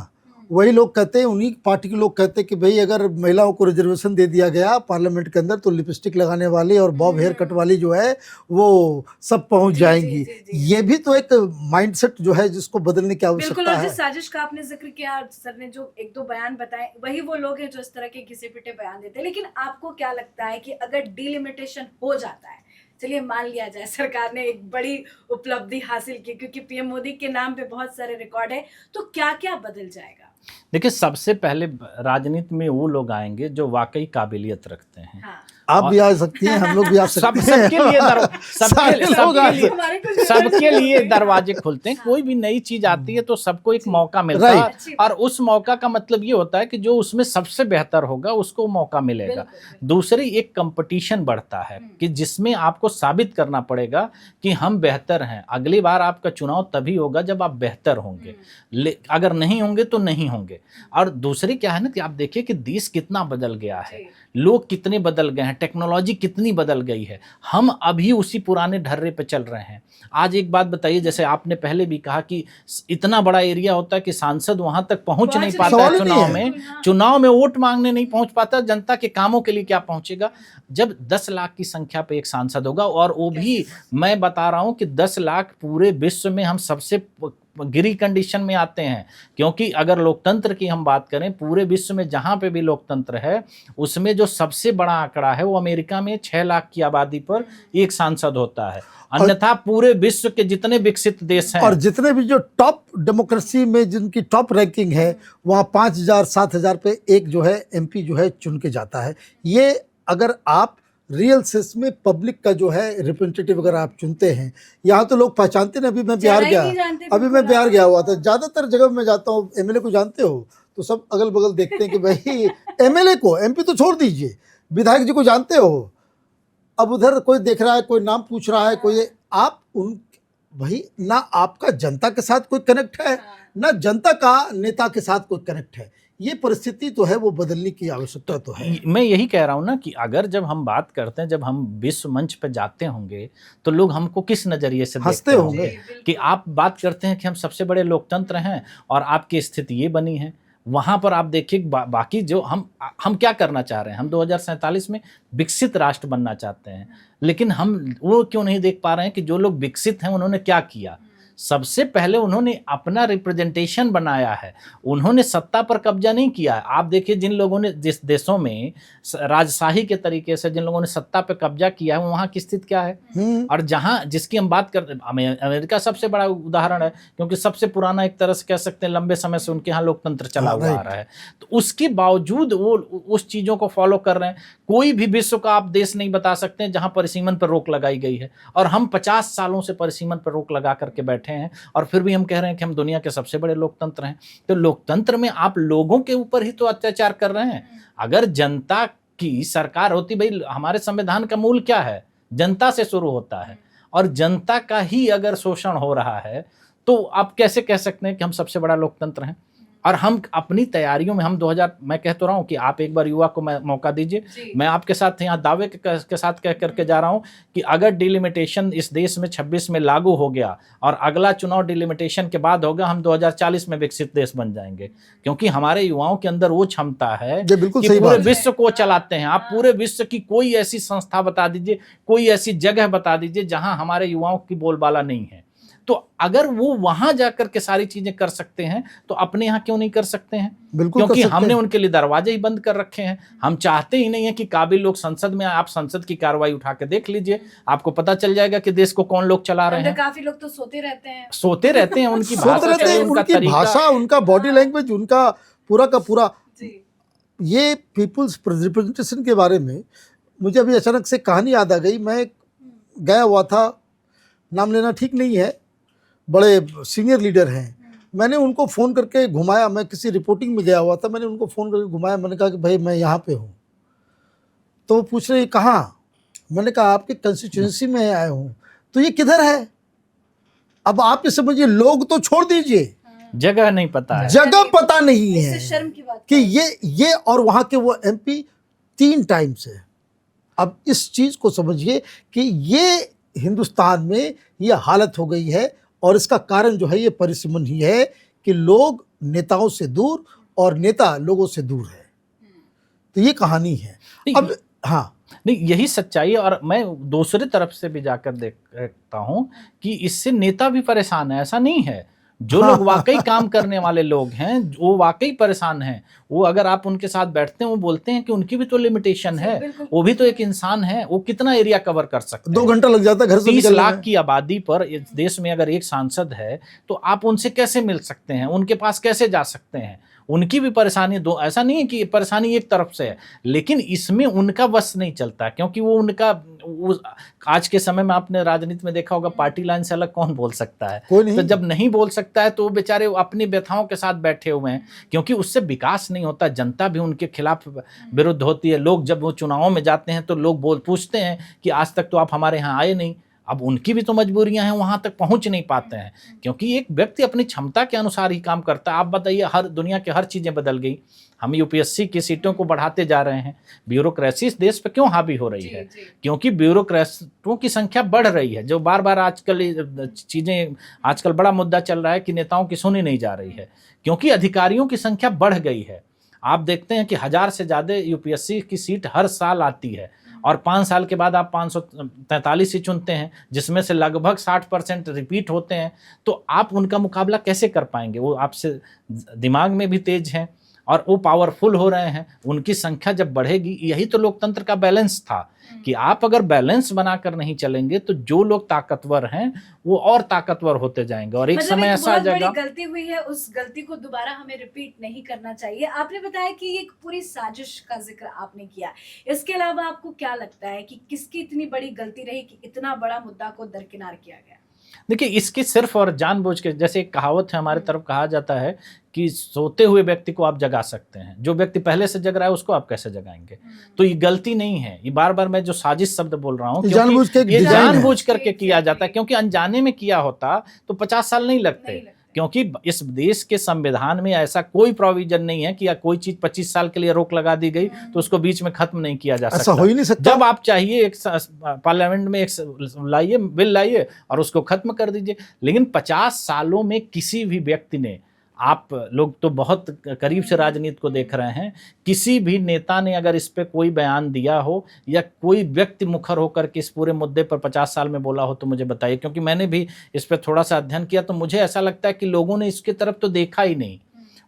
वही लोग कहते हैं, उन्हीं पार्टी के लोग कहते हैं कि भाई अगर महिलाओं को रिजर्वेशन दे दिया गया पार्लियामेंट के अंदर तो लिपस्टिक लगाने वाली और बॉब हेयर कट वाली जो है वो सब पहुंच जाएंगी। ये भी तो एक माइंडसेट जो है जिसको बदलने की बिल्कुल। आवश्यकता और है। जिस साजिश का आपने जिक्र किया, सर ने जो 1-2 बयान बताए, वही वो लोग हैं जो इस तरह के घिसे पिटे बयान देते हैं। लेकिन आपको क्या लगता है कि अगर डिलिमिटेशन हो जाता है, चलिए मान लिया जाए सरकार ने एक बड़ी उपलब्धि हासिल की, क्योंकि पीएम मोदी के नाम पे बहुत सारे रिकॉर्ड है, तो क्या क्या बदल जाएगा? देखिए, सबसे पहले राजनीति में वो लोग आएंगे जो वाकई काबिलियत रखते हैं। हाँ। आप भी आ सकती हैं, हम लोग भी आ सकते हैं। सबके लिए सबके लिए दरवाजे खुलते हैं। हाँ। कोई भी नई चीज आती है तो सबको एक मौका मिलता है, Right. और उस मौका का मतलब ये होता है कि जो उसमें सबसे बेहतर होगा उसको मौका मिलेगा। बिल्कुल। दूसरी, एक कंपटीशन बढ़ता है कि जिसमें आपको साबित करना पड़ेगा कि हम बेहतर हैं। अगली बार आपका चुनाव तभी होगा जब आप बेहतर होंगे, अगर नहीं होंगे तो नहीं होंगे। और दूसरी क्या है ना कि आप देखिए कि देश कितना बदल गया है, लोग कितने बदल गए हैं, टेक्नोलॉजी कितनी बदल गई है, हम अभी उसी पुराने ढर्रे पे चल रहे हैं। आज एक बात बताइए, जैसे आपने पहले भी कहा कि इतना बड़ा एरिया होता है कि सांसद वहां तक पहुंच नहीं पाता है चुनाव में वोट मांगने नहीं पहुंच पाता, जनता के कामों के लिए क्या पहुंचेगा? जब 10 लाख की संख्या पे एक सांसद होगा, और वो भी मैं बता रहा हूं कि 10 लाख पूरे विश्व में हम सबसे गिरी कंडीशन में आते हैं। क्योंकि अगर लोकतंत्र की हम बात करें, पूरे विश्व में जहाँ पे भी लोकतंत्र है उसमें जो सबसे बड़ा आंकड़ा है वो अमेरिका में 6 लाख की आबादी पर एक सांसद होता है। अन्यथा पूरे विश्व के जितने विकसित देश हैं और जितने भी जो टॉप डेमोक्रेसी में जिनकी टॉप रैंकिंग है वहाँ 5,000 7,000 पे एक जो है एमपी जो है चुन के जाता है। ये अगर आप रियल सेंस में पब्लिक का जो है रिप्रेजेंटेटिव अगर आप चुनते हैं, यहाँ तो लोग पहचानते नहीं। अभी मैं बिहार जरा ही गया, नहीं जानते अभी मैं बिहार गया हुआ था, ज़्यादातर जगह मैं जाता हूँ एमएलए को जानते हो तो सब अगल बगल देखते हैं कि भाई एमएलए को, एमपी तो छोड़ दीजिए, विधायक जी को जानते हो। अब उधर कोई देख रहा है, कोई नाम पूछ रहा है, कोई आप उन भाई ना आपका जनता के साथ कोई कनेक्ट है ना जनता का नेता के साथ कोई कनेक्ट है। ये परिस्थिति तो है, वो बदलने की आवश्यकता तो है। मैं यही कह रहा हूँ ना कि अगर जब हम बात करते हैं, जब हम विश्व मंच पर जाते होंगे तो लोग हमको किस नज़रिए से हंसते देखते होंगे कि आप बात करते हैं कि हम सबसे बड़े लोकतंत्र हैं और आपकी स्थिति ये बनी है। वहाँ पर आप देखिए बाकी जो हम क्या करना चाह रहे हैं, हम 2047 में विकसित राष्ट्र बनना चाहते हैं, लेकिन हम वो क्यों नहीं देख पा रहे हैं कि जो लोग विकसित हैं उन्होंने क्या किया। सबसे पहले उन्होंने अपना रिप्रेजेंटेशन बनाया है, उन्होंने सत्ता पर कब्जा नहीं किया है। आप देखिए जिन लोगों ने, जिस देशों में राजशाही के तरीके से जिन लोगों ने सत्ता पर कब्जा किया है वहाँ की स्थिति क्या है। और जहाँ जिसकी हम बात करते हैं, अमेरिका सबसे बड़ा उदाहरण है क्योंकि सबसे पुराना एक तरह से कह सकते हैं, लंबे समय से उनके यहाँ लोकतंत्र चला हुआ आ रहा है। तो उसके बावजूद वो उस चीज़ों को फॉलो कर रहे हैं। कोई भी विश्व का आप देश नहीं बता सकते हैं जहाँ परिसीमन पर रोक लगाई गई है, और हम 50 सालों से परिसीमन पर रोक लगा करके बैठे हैं और फिर भी हम कह रहे हैं कि हम दुनिया के सबसे बड़े लोकतंत्र हैं। तो लोकतंत्र में आप लोगों के ऊपर ही तो अत्याचार कर रहे हैं। अगर जनता की सरकार होती, भाई हमारे संविधान का मूल क्या है, जनता से शुरू होता है, और जनता का ही अगर शोषण हो रहा है तो आप कैसे कह सकते हैं कि हम सबसे बड़ा लोकतंत्र हैं। और हम अपनी तैयारियों में हम 2000, मैं कह तो रहा हूँ कि आप एक बार युवा को मौका दीजिए। मैं आपके साथ यहाँ दावे के साथ कह करके जा रहा हूँ कि अगर डिलिमिटेशन इस देश में 26 में लागू हो गया और अगला चुनाव डिलिमिटेशन के बाद होगा, हम 2040 में विकसित देश बन जाएंगे। क्योंकि हमारे युवाओं के अंदर वो क्षमता है कि पूरे विश्व को चलाते हैं। आप पूरे विश्व की कोई ऐसी संस्था बता दीजिए, कोई ऐसी जगह बता दीजिए जहाँ हमारे युवाओं की बोलबाला नहीं है। तो अगर वो वहां जाकर के सारी चीजें कर सकते हैं तो अपने यहाँ क्यों नहीं कर सकते हैं। बिल्कुल, क्योंकि हमने उनके लिए दरवाजे ही बंद कर रखे हैं। हम चाहते ही नहीं है कि काबिल लोग संसद में, आप संसद की कार्रवाई उठा के देख लीजिए, आपको पता चल जाएगा कि देश को कौन लोग चला रहे हैं। काफी लोग तो सोते रहते हैं, उनकी भाषा, उनका बॉडी लैंग्वेज, उनका पूरा का पूरा। ये पीपुल्स रिप्रेजेंटेशन के बारे में मुझे अभी अचानक से कहानी याद आ गई। मैं गया हुआ था, नाम लेना ठीक नहीं है, बड़े सीनियर लीडर हैं, मैंने उनको फ़ोन करके घुमाया। मैं किसी रिपोर्टिंग में गया हुआ था, मैंने उनको फ़ोन करके घुमाया। मैंने कहा कि भाई मैं यहाँ पे हूँ। तो वो पूछ रहे कहाँ। मैंने कहा आपके कंस्टिट्यूएंसी में आया हूँ। तो ये किधर है। अब आप ये समझिए, लोग तो छोड़ दीजिए, जगह नहीं पता है, जगह पता नहीं है शर्म की बात कि ये और वहाँ के वो एमपी 3 टाइम्स है। अब इस चीज़ को समझिए कि ये हिंदुस्तान में ये हालत हो गई है, और इसका कारण जो है ये परिसीमन ही है कि लोग नेताओं से दूर और नेता लोगों से दूर है। तो ये कहानी है। अब हाँ, नहीं, यही सच्चाई है। और मैं दूसरी तरफ से भी जाकर देखता हूँ कि इससे नेता भी परेशान है। ऐसा नहीं है, जो लोग वाकई काम करने वाले लोग हैं वो वाकई परेशान हैं। वो अगर आप उनके साथ बैठते हैं वो बोलते हैं कि उनकी भी तो लिमिटेशन है, वो भी तो एक इंसान है, वो कितना एरिया कवर कर सकते हैं। 2 घंटा लग जाता है घर से 30 लाख की आबादी पर इस देश में अगर एक सांसद है तो आप उनसे कैसे मिल सकते हैं, उनके पास कैसे जा सकते हैं। उनकी भी परेशानी दो, ऐसा नहीं है कि परेशानी एक तरफ से है, लेकिन इसमें उनका बस नहीं चलता। क्योंकि वो उनका आज के समय में आपने राजनीति में देखा होगा, पार्टी लाइन से अलग कौन बोल सकता है। तो जब नहीं बोल सकता है तो वो बेचारे अपनी व्यथाओं के साथ बैठे हुए हैं, क्योंकि उससे विकास नहीं होता। जनता भी उनके खिलाफ विरुद्ध होती है। लोग जब वो चुनावों में जाते हैं तो लोग पूछते हैं कि आज तक तो आप हमारे यहाँ आए नहीं। अब उनकी भी तो मजबूरियां हैं, वहां तक पहुंच नहीं पाते हैं, क्योंकि एक व्यक्ति अपनी क्षमता के अनुसार ही काम करता है। आप बताइए, हर दुनिया की हर चीज़ें बदल गई। हम यूपीएससी की सीटों को बढ़ाते जा रहे हैं। ब्यूरोक्रेसी इस देश पर क्यों हावी हो रही है? क्योंकि ब्यूरोक्रेटों की संख्या बढ़ रही है। जो बार बार आजकल चीज़ें, आजकल बड़ा मुद्दा चल रहा है कि नेताओं की सुनी नहीं जा रही है, क्योंकि अधिकारियों की संख्या बढ़ गई है। आप देखते हैं कि 1000 से ज़्यादा यूपीएससी की सीट हर साल आती है, और 5 साल के बाद आप 543 ही चुनते हैं, जिसमें से लगभग 60% रिपीट होते हैं, तो आप उनका मुकाबला कैसे कर पाएंगे? वो आपसे दिमाग में भी तेज हैं और वो पावरफुल हो रहे हैं, उनकी संख्या जब बढ़ेगी, यही तो लोकतंत्र का बैलेंस था कि आप अगर बैलेंस बनाकर नहीं चलेंगे तो जो लोग ताकतवर हैं वो और ताकतवर होते जाएंगे और एक मतलब समय एक ऐसा आ बहुत बड़ी जाएगा। गलती हुई है, उस गलती को दोबारा हमें रिपीट नहीं करना चाहिए। आपने बताया कि ये एक पूरी साजिश का जिक्र आपने किया, इसके अलावा आपको क्या लगता है कि किसकी इतनी बड़ी गलती रही कि इतना बड़ा मुद्दा को दरकिनार किया गया? देखिए, इसकी सिर्फ और जानबूझ के, जैसे एक कहावत है हमारे तरफ, कहा जाता है कि सोते हुए व्यक्ति को आप जगा सकते हैं, जो व्यक्ति पहले से जग रहा है उसको आप कैसे जगाएंगे? तो ये गलती नहीं है, ये बार बार मैं जो साजिश शब्द बोल रहा हूँ, जानबूझ के एक ये डिजाइन है। जानबूझ करके किया जाता है, क्योंकि अनजाने में किया होता तो 50 साल नहीं लगते, क्योंकि इस देश के संविधान में ऐसा कोई प्रोविजन नहीं है कि या कोई चीज 25 साल के लिए रोक लगा दी गई तो उसको बीच में खत्म नहीं किया जा ऐसा सकता। हो ही नहीं सकता। जब आप चाहिए एक पार्लियामेंट में एक लाइए, बिल लाइए और उसको खत्म कर दीजिए। लेकिन 50 सालों में किसी भी व्यक्ति ने, आप लोग तो बहुत करीब से राजनीति को देख रहे हैं, किसी भी नेता ने अगर इस पे कोई बयान दिया हो या कोई व्यक्ति मुखर होकर के इस पूरे मुद्दे पर 50 साल में बोला हो तो मुझे बताइए, क्योंकि मैंने भी इस पे थोड़ा सा अध्ययन किया तो मुझे ऐसा लगता है कि लोगों ने इसकी तरफ तो देखा ही नहीं।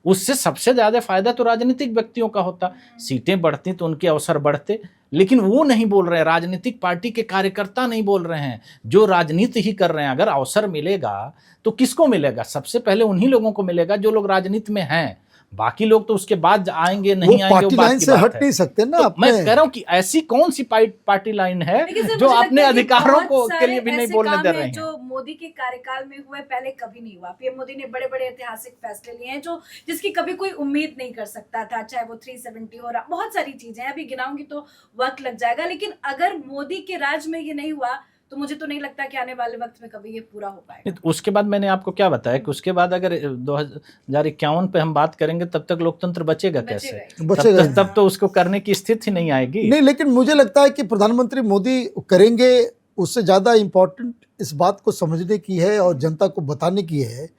उससे सबसे ज्यादा फायदा तो राजनीतिक व्यक्तियों का होता, सीटें बढ़ती तो उनके अवसर बढ़ते, लेकिन वो नहीं बोल रहे हैं, राजनीतिक पार्टी के कार्यकर्ता नहीं बोल रहे हैं, जो राजनीति ही कर रहे हैं। अगर अवसर मिलेगा तो किसको मिलेगा? सबसे पहले उन्हीं लोगों को मिलेगा जो लोग राजनीति में हैं, बाकी लोग तो उसके बाद आएंगे नहीं आएंगे, पार्टी वो बात लाइन की से बात हट है। नहीं सकते ना। तो मैं कह रहा हूं कि ऐसी कौन सी पार्टी लाइन है लेकिन सर, जो मुझे अपने लगता है कि अधिकारों बहुत को के सारे लिए भी नहीं ऐसे बोलने काम दे हैं रहे हैं? जो मोदी के कार्यकाल में हुए, पहले कभी नहीं हुआ। पीएम मोदी ने बड़े बड़े ऐतिहासिक फैसले लिए हैं जो जिसकी कभी कोई उम्मीद नहीं कर सकता था, चाहे वो 370 हो रहा, बहुत सारी चीजें हैं, अभी गिनाऊंगी तो वक्त लग जाएगा। लेकिन अगर मोदी के राज में ये नहीं हुआ तो मुझे तो नहीं लगता कि आने वाले वक्त में कभी ये पूरा हो पाएगा। नहीं, उसके बाद मैंने आपको क्या बताया कि उसके बाद अगर 2051 पे हम बात करेंगे तब तक लोकतंत्र बचेगा कैसे? बचेगा तब तो उसको करने की स्थिति नहीं आएगी। नहीं। लेकिन मुझे लगता है कि प्रधानमंत्री मोदी करेंगे, उससे ज्यादा इंपॉर्टेंट इस बात को समझने की है और जनता को बताने की है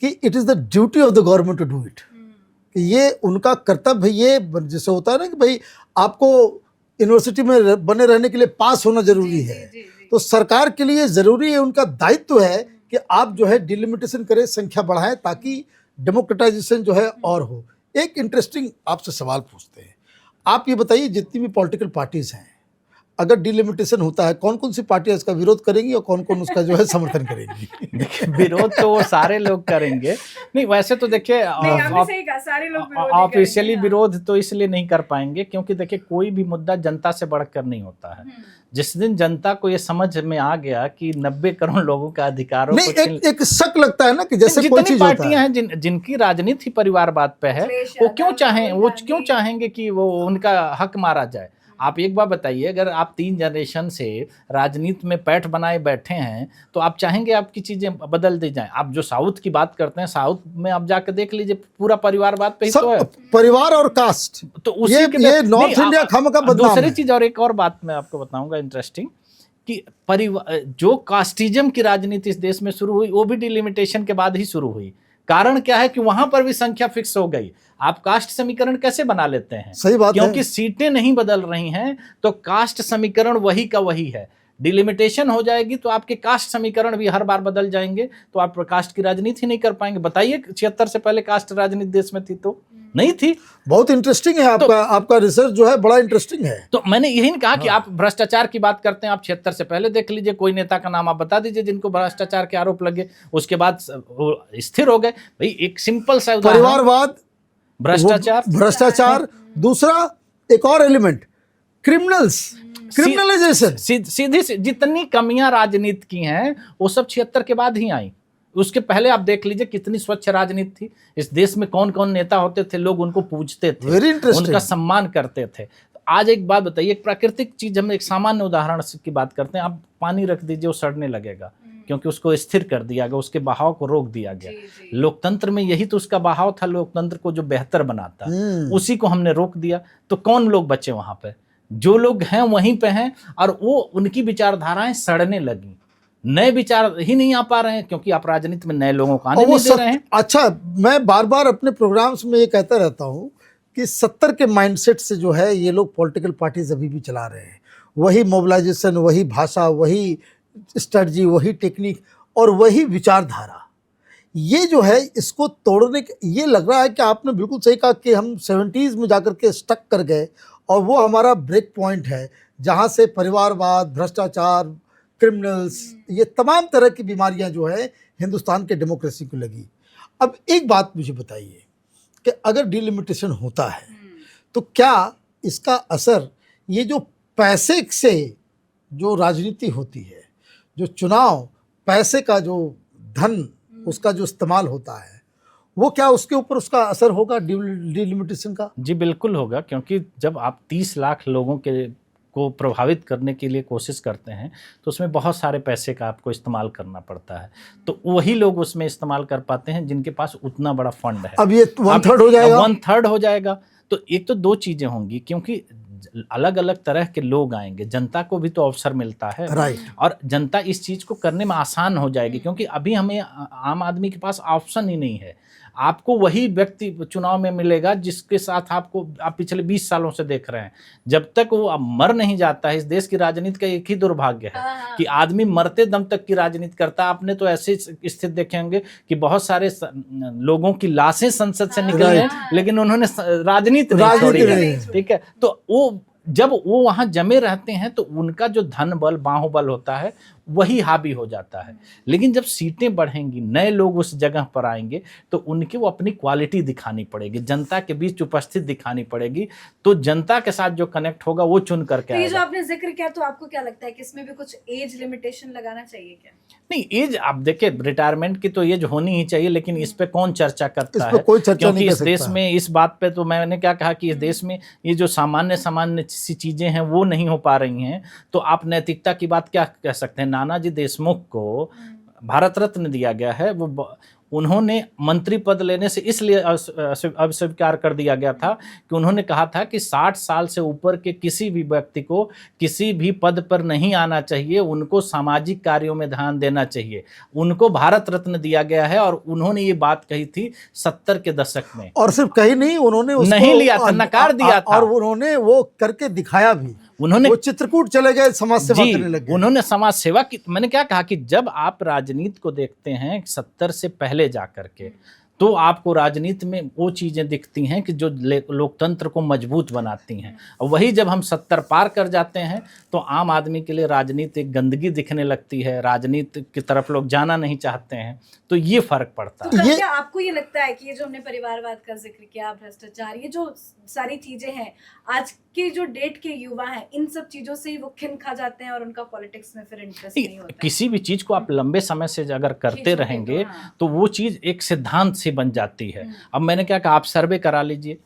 कि it is the duty of the government to do it. ये उनका कर्तव्य है। ये जैसे होता है ना कि भाई आपको यूनिवर्सिटी में बने रहने के लिए पास होना जरूरी है, तो सरकार के लिए जरूरी है, उनका दायित्व है कि आप जो है डिलिमिटेशन करें, संख्या बढ़ाएं, ताकि डेमोक्रेटाइजेशन जो है और हो। एक इंटरेस्टिंग आपसे सवाल पूछते हैं, आप ये बताइए, जितनी भी पॉलिटिकल पार्टीज हैं, अगर डिलिमिटेशन होता है, कौन कौन सी पार्टियां इसका विरोध करेंगी और कौन कौन उसका जो है समर्थन करेंगी? देखिए, विरोध तो वो सारे लोग करेंगे। नहीं, वैसे तो देखिए, ऑफिशियली विरोध तो इसलिए नहीं कर पाएंगे क्योंकि देखिए, कोई भी मुद्दा जनता से बढ़कर नहीं होता है। जिस दिन जनता को ये समझ में आ गया कि 90 करोड़ लोगों का अधिकारों नहीं, को एक शक लगता है ना कि जैसे कोई जितनी चीज होता पार्टियां है। हैं जिनकी राजनीति परिवारवाद पे है, वो क्यों चाहेंगे कि वो उनका हक मारा जाए? आप एक बार बताइए, अगर आप 3 जनरेशन से राजनीति में पैठ बनाए बैठे हैं तो आप चाहेंगे आपकी चीजें बदल दी जाएं? आप जो साउथ की बात करते हैं, साउथ में आप जाकर देख लीजिए, पूरा परिवारवाद पे ही तो है, परिवार और कास्ट। तो उसी ये नॉर्थ इंडिया खामखा बदनाम है। दूसरी चीज और एक और बात मैं आपको बताऊंगा इंटरेस्टिंग, कि परिवार जो कास्टिज्म की राजनीति इस देश में शुरू हुई, वो भी डिलिमिटेशन के बाद ही शुरू हुई। कारण क्या है कि वहां पर भी संख्या फिक्स हो गई। आप कास्ट समीकरण कैसे बना लेते हैं? सही बात है। क्योंकि सीटें नहीं बदल रही हैं तो कास्ट समीकरण वही का वही है। डिलिमिटेशन हो जाएगी तो आपके कास्ट समीकरण भी हर बार बदल जाएंगे, तो आप कास्ट की राजनीति नहीं कर पाएंगे। बताइए, 76 से पहले कास्ट राजनीति देश में थी तो नहीं थी। बहुत इंटरेस्टिंग है आपका रिसर्च जो है, बड़ा इंटरेस्टिंग है। तो मैंने यही नहीं कहा कि आप भ्रष्टाचार की बात करते हैं, आप 76 से पहले देख लीजिए, कोई नेता का नाम आप बता दीजिए जिनको भ्रष्टाचार के आरोप लगे, उसके बाद स्थिर हो गए। भाई, एक सिंपल सा परिवारवाद, भ्रष्टाचार, दूसरा एक और एलिमेंट, क्रिमिनलाइजेशन। सीधी जितनी कमियां राजनीति की हैं वो सब 76 के बाद ही आई। उसके पहले आप देख लीजिए कितनी स्वच्छ राजनीति थी इस देश में। कौन कौन नेता होते थे, लोग उनको पूछते थे, उनका सम्मान करते थे। तो आज एक बात बताइए, एक प्राकृतिक चीज, हम एक सामान्य उदाहरण की बात करते हैं। आप पानी रख दीजिए, वो सड़ने लगेगा क्योंकि उसको स्थिर कर दिया गया, उसके बहाव को रोक दिया गया। लोकतंत्र में यही तो उसका बहाव था, लोकतंत्र को जो बेहतर बनाता, उसी को हमने रोक दिया। तो कौन लोग बचे वहां पे? जो लोग हैं वहीं पे हैं, और वो उनकी विचारधाराएं सड़ने लगी। नए विचार ही नहीं आ पा रहे हैं क्योंकि आप राजनीति में नए लोगों को आने नहीं दे रहे हैं। अच्छा, मैं बार बार अपने प्रोग्राम्स में ये कहता रहता हूँ कि 70 के माइंडसेट से जो है ये लोग पॉलिटिकल पार्टीज अभी भी चला रहे हैं। वही मोबिलाइजेशन, वही भाषा, वही स्ट्रेटजी, वही टेक्निक और वही विचारधारा। ये जो है इसको तोड़ने के, ये लग रहा है कि आपने बिल्कुल सही कहा कि हम 70s में जाकर के स्टक कर गए और वो हमारा ब्रेक पॉइंट है जहाँ से परिवारवाद, भ्रष्टाचार, क्रिमिनल्स, ये तमाम तरह की बीमारियां जो है हिंदुस्तान के डेमोक्रेसी को लगी। अब एक बात मुझे बताइए कि अगर डिलिमिटेशन होता है तो क्या इसका असर, ये जो पैसे से जो राजनीति होती है, जो चुनाव, पैसे का जो धन, उसका जो इस्तेमाल होता है, वो क्या उसके ऊपर उसका असर होगा डिलिमिटेशन का? जी बिल्कुल होगा, क्योंकि जब आप 30 लाख लोगों को प्रभावित करने के लिए कोशिश करते हैं तो उसमें बहुत सारे पैसे का आपको इस्तेमाल करना पड़ता है। तो वही लोग उसमें इस्तेमाल कर पाते हैं जिनके पास उतना बड़ा फंड है। अब ये 1/3 हो जाएगा, 1/3 हो जाएगा। तो एक तो दो चीजें होंगी, क्योंकि अलग अलग तरह के लोग आएंगे, जनता को भी तो अवसर मिलता है, राइट। और जनता इस चीज को करने में आसान हो जाएगी, क्योंकि अभी हमें आम आदमी के पास ऑप्शन ही नहीं है। आपको वही व्यक्ति चुनाव में मिलेगा जिसके साथ आप पिछले 20 सालों से देख रहे हैं। जब तक वो मर नहीं जाता है, इस देश की राजनीति का एक ही दुर्भाग्य है कि आदमी मरते दम तक की राजनीति करता है। आपने तो ऐसे स्थिति देखे होंगे कि बहुत सारे लोगों की लाशें संसद से निकली हैं, लेकिन उन्होंने राजनीति नहीं छोड़ी है। ठीक है, तो वो जब वो वहां जमे रहते हैं तो उनका जो धन बल, बाहुबल होता है, वही हावी हो जाता है। लेकिन जब सीटें बढ़ेंगी, नए लोग उस जगह पर आएंगे, तो उनकी वो अपनी क्वालिटी दिखानी पड़ेगी, जनता के बीच उपस्थित दिखानी पड़ेगी। तो जनता के साथ जो कनेक्ट होगा वो चुन करके आएगा। ये जो आपने जिक्र किया, तो आपको क्या लगता है कि इसमें भी कुछ एज लिमिटेशन लगाना चाहिए क्या? नहीं, एज आप देखिए, रिटायरमेंट की तो एज होनी ही चाहिए, लेकिन इस पे कौन चर्चा करता है? कोई चर्चा क्योंकि नहीं कर इस देश सकता। में इस बात पे तो मैंने क्या कहा कि इस देश में ये जो सामान्य सी चीजें हैं वो नहीं हो पा रही हैं। तो आप नैतिकता की बात क्या कह सकते हैं? नानाजी देशमुख को भारत रत्न दिया गया है। वो उन्होंने मंत्री पद लेने से इसलिए अस्वीकार कर दिया गया था कि उन्होंने कहा था कि 60 साल से ऊपर के किसी भी व्यक्ति को किसी भी पद पर नहीं आना चाहिए, उनको सामाजिक कार्यों में ध्यान देना चाहिए। उनको भारत रत्न दिया गया है और उन्होंने ये बात कही थी 70 के दशक में। और सिर्फ कही नहीं, उन्होंने उसको नहीं लिया था, नकार दिया था, और उन्होंने वो करके दिखाया भी। उन्होंने वो चित्रकूट चले गए, समाज सेवा करने लग गए। उन्होंने समाज सेवा की। मैंने क्या कहा कि जब आप राजनीति को देखते हैं 70 से पहले जाकर के, तो आपको राजनीति में वो चीजें दिखती हैं कि जो लोकतंत्र को मजबूत बनाती हैं। और वही जब हम 70 पार कर जाते हैं तो आम आदमी के लिए राजनीति एक गंदगी दिखने लगती है, राजनीति की तरफ लोग जाना नहीं चाहते हैं। तो ये फर्क पड़ता है। तो क्या आपको ये लगता है कि ये जो हमने परिवारवाद का जिक्र किया, भ्रष्टाचार, ये जो सारी चीजें हैं, आज के जो डेट के युवा हैं, इन सब चीजों से ही वो खिन खा जाते हैं और उनका पॉलिटिक्स में फिर इंटरेस्ट नहीं होता? किसी भी चीज को आप लंबे समय से अगर करते रहेंगे तो वो चीज एक सिद्धांत से बन जाती है। अब मैंने क्या कहा, आप सर्वे करा लीजिए,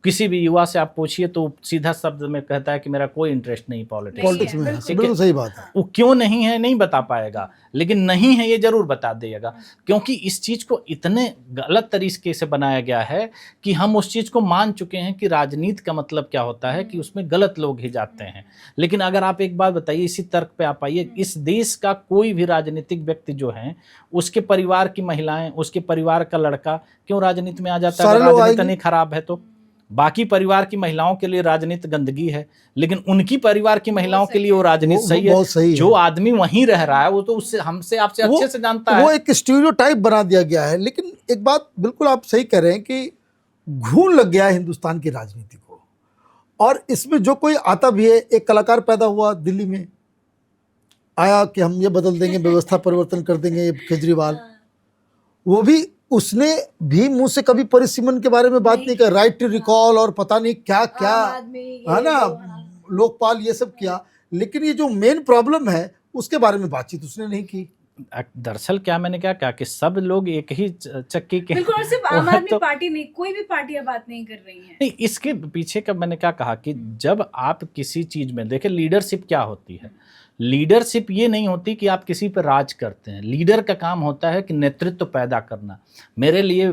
किसी भी युवा से आप पूछिए तो सीधा शब्द में कहता है कि मेरा कोई इंटरेस्ट नहीं पॉलिटिक्स में। बिल्कुल सही बात है। वो क्यों नहीं है नहीं बता पाएगा, लेकिन नहीं है ये जरूर बता देगा, क्योंकि इस चीज को इतने गलत तरीके से बनाया गया है कि हम उस चीज को मान चुके हैं कि राजनीति का मतलब क्या होता है कि उसमें गलत लोग ही जाते हैं। लेकिन अगर आप एक बात बताइए, इसी तर्क पे आप आइए, इस देश का कोई भी राजनीतिक व्यक्ति जो है, उसके परिवार की महिलाएं, उसके परिवार का लड़का क्यों राजनीति में आ जाता है? राजनीति नहीं खराब है तो बाकी परिवार की महिलाओं के लिए राजनीति गंदगी है, लेकिन उनकी परिवार की महिलाओं के लिए वो राजनीति सही है। सही जो आदमी वहीं रह रहा है वो तो उससे हमसे आपसे अच्छे से जानता है। वो एक स्टीरियोटाइप बना दिया गया है। लेकिन एक बात बिल्कुल आप सही कह रहे हैं कि घून लग गया है हिंदुस्तान की राजनीति को, और इसमें जो कोई आता भी है, एक कलाकार पैदा हुआ दिल्ली में, आया कि हम ये बदल देंगे, व्यवस्था परिवर्तन कर देंगे, केजरीवाल, वो भी उसने भी मुंह से कभी परिसीमन के बारे में बात नहीं कर, राइट टू रिकॉल और पता नहीं क्या क्या, है ना, लोकपाल, ये सब किया। लेकिन ये जो मेन प्रॉब्लम है उसके बारे में बातचीत उसने नहीं की। दरअसल क्या मैंने क्या कहा कि सब लोग एक ही चक्की के, बिल्कुल, और सिर्फ आम आदमी पार्टी नहीं, कोई भी पार्टियां बात नहीं कर रही हैं। नहीं, इसके पीछे का मैंने क्या कहा कि जब आप किसी चीज में देखिए, लीडरशिप क्या होती है। लीडरशिप ये नहीं होती कि आप किसी पर राज करते हैं। लीडर का काम होता है कि नेतृत्व पैदा करना। मेरे लिए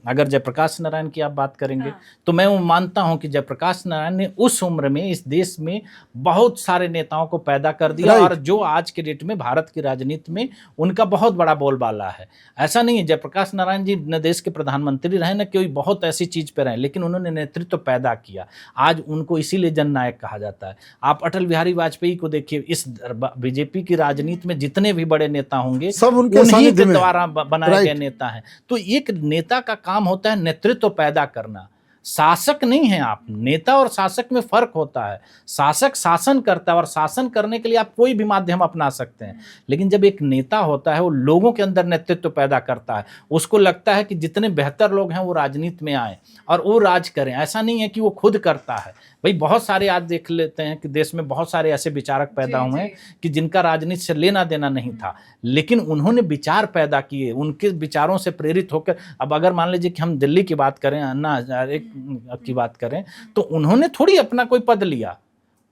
अगर जयप्रकाश नारायण की आप बात करेंगे तो मैं वो मानता हूं कि जयप्रकाश नारायण ने उस उम्र में इस देश में बहुत सारे नेताओं को पैदा कर दिया, और जो आज के डेट में भारत की राजनीति में उनका बहुत बड़ा बोलबाला है। ऐसा नहीं है, जयप्रकाश नारायण जी न देश के प्रधानमंत्री रहे न कोई बहुत ऐसी चीज पे रहे, लेकिन उन्होंने नेतृत्व पैदा किया। आज उनको इसीलिए जननायक कहा जाता है। आप अटल बिहारी वाजपेयी को देखिए, इस बीजेपी की राजनीति में जितने भी बड़े नेता होंगे सब उनके उन्हीं सानिध्य के में। द्वारा बनाए गए नेता हैं। तो एक नेता का काम होता है नेतृत्व पैदा करना, शासक नहीं है आप। नेता और शासक में फर्क होता है। शासक शासन करता है और शासन करने के लिए आप कोई भी माध्यम अपना सकते हैं, लेकिन जब एक नेता होता है वो लोगों के अंदर नेतृत्व पैदा करता है। उसको लगता है कि जितने बेहतर लोग हैं वो राजनीति में आए और वो राज करें। ऐसा नहीं है कि वो खुद करता है। भाई बहुत सारे आज देख लेते हैं कि देश में बहुत सारे ऐसे विचारक पैदा हुए हैं कि जिनका राजनीति से लेना देना नहीं था, लेकिन उन्होंने विचार पैदा किए, उनके विचारों से प्रेरित होकर। अब अगर मान लीजिए कि हम दिल्ली की बात करें, अन्ना हजारे की बात करें, तो उन्होंने थोड़ी अपना कोई पद लिया।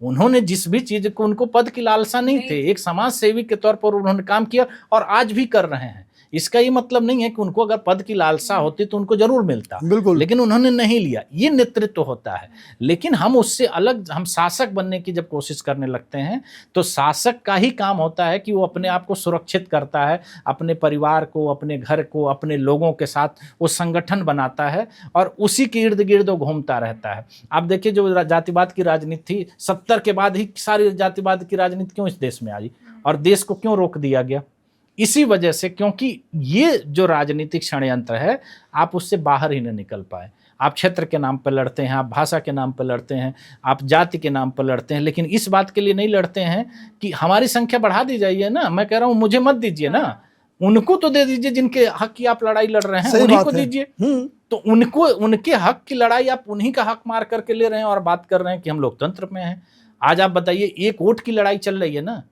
उन्होंने जिस भी चीज को, उनको पद की लालसा नहीं थे, एक समाज सेवी के तौर पर उन्होंने काम किया और आज भी कर रहे हैं। इसका ये मतलब नहीं है कि उनको अगर पद की लालसा होती तो उनको जरूर मिलता, बिल्कुल, लेकिन उन्होंने नहीं लिया। ये नेतृत्व होता है। लेकिन हम उससे अलग, हम शासक बनने की जब कोशिश करने लगते हैं तो शासक का ही काम होता है कि वो अपने आप को सुरक्षित करता है, अपने परिवार को, अपने घर को, अपने लोगों के साथ वो संगठन बनाता है और उसी के इर्द गिर्द वो घूमता रहता है। आप देखिए जो जातिवाद की राजनीति थी, 70 के बाद ही सारी जातिवाद की राजनीति क्यों इस देश में आई और देश को क्यों रोक दिया गया? इसी वजह से, क्योंकि ये जो राजनीतिक षड्यंत्र है आप उससे बाहर ही नहीं निकल पाए। आप क्षेत्र के नाम पर लड़ते हैं, आप भाषा के नाम पर लड़ते हैं, आप जाति के नाम पर लड़ते हैं, लेकिन इस बात के लिए नहीं लड़ते हैं कि हमारी संख्या बढ़ा दी जाइए ना। मैं कह रहा हूं मुझे मत दीजिए ना, उनको तो दे दीजिए जिनके हक की आप लड़ाई लड़ रहे हैं, उन्हीं को दीजिए। तो उनको, उनके हक की लड़ाई आप उन्हीं का हक मार करके ले रहे हैं और बात कर रहे हैं कि हम लोकतंत्र में हैं। आज आप बताइए, एक वोट की लड़ाई चल रही है ना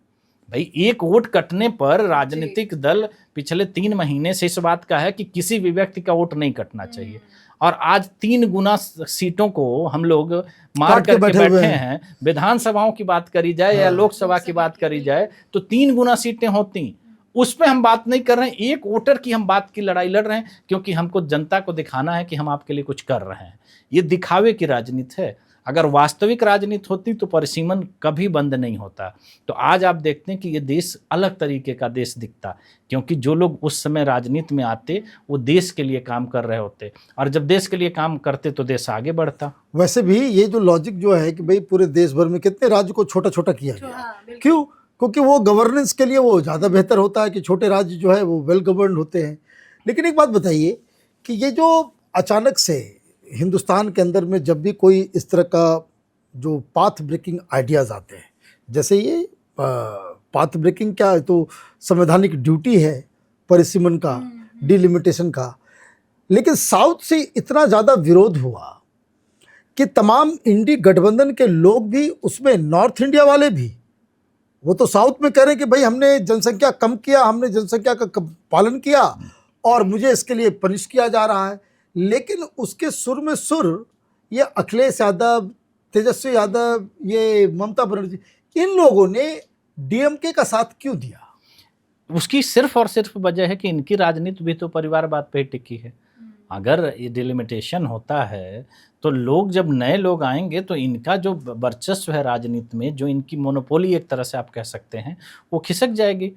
भाई। एक वोट कटने पर राजनीतिक दल पिछले 3 महीने से इस बात का है कि किसी भी व्यक्ति का वोट नहीं कटना चाहिए, और आज 3 गुना सीटों को हम लोग मार करके बैठे हैं। विधानसभाओं की बात करी जाए या लोकसभा की बात करी जाए तो 3 गुना सीटें होती, उस पर हम बात नहीं कर रहे हैं। एक वोटर की हम बात की लड़ाई लड़ रहे हैं क्योंकि हमको जनता को दिखाना है कि हम आपके लिए कुछ कर रहे हैं। ये दिखावे की राजनीति है। अगर वास्तविक राजनीति होती तो परिसीमन कभी बंद नहीं होता। तो आज आप देखते हैं कि ये देश अलग तरीके का देश दिखता, क्योंकि जो लोग उस समय राजनीति में आते वो देश के लिए काम कर रहे होते, और जब देश के लिए काम करते तो देश आगे बढ़ता। वैसे भी ये जो लॉजिक जो है कि भाई पूरे देश भर में कितने राज्य को छोटा छोटा किया गया, क्यों? क्योंकि वो गवर्नेंस के लिए वो ज़्यादा बेहतर होता है कि छोटे राज्य जो है वो वेल गवर्नड होते हैं। लेकिन एक बात बताइए कि ये जो अचानक से हिंदुस्तान के अंदर में जब भी कोई इस तरह का जो पाथ ब्रेकिंग आइडियाज़ आते हैं, जैसे ये पाथ ब्रेकिंग क्या है, तो संवैधानिक ड्यूटी है परिसीमन का, डिलिमिटेशन का, लेकिन साउथ से इतना ज़्यादा विरोध हुआ कि तमाम इंडी गठबंधन के लोग भी उसमें, नॉर्थ इंडिया वाले भी, वो तो साउथ में कह रहे हैं कि भाई हमने जनसंख्या कम किया, हमने जनसंख्या का पालन किया और मुझे इसके लिए पनिश किया जा रहा है। लेकिन उसके सुर में सुर ये अखिलेश यादव, तेजस्वी यादव, ये ममता बनर्जी, इन लोगों ने डीएमके का साथ क्यों दिया? उसकी सिर्फ और सिर्फ वजह है कि इनकी राजनीति भी तो परिवारवाद पे टिकी है। अगर ये डिलिमिटेशन होता है तो लोग, जब नए लोग आएंगे तो इनका जो वर्चस्व है राजनीति में, जो इनकी मोनोपोली एक तरह से आप कह सकते हैं, वो खिसक जाएगी।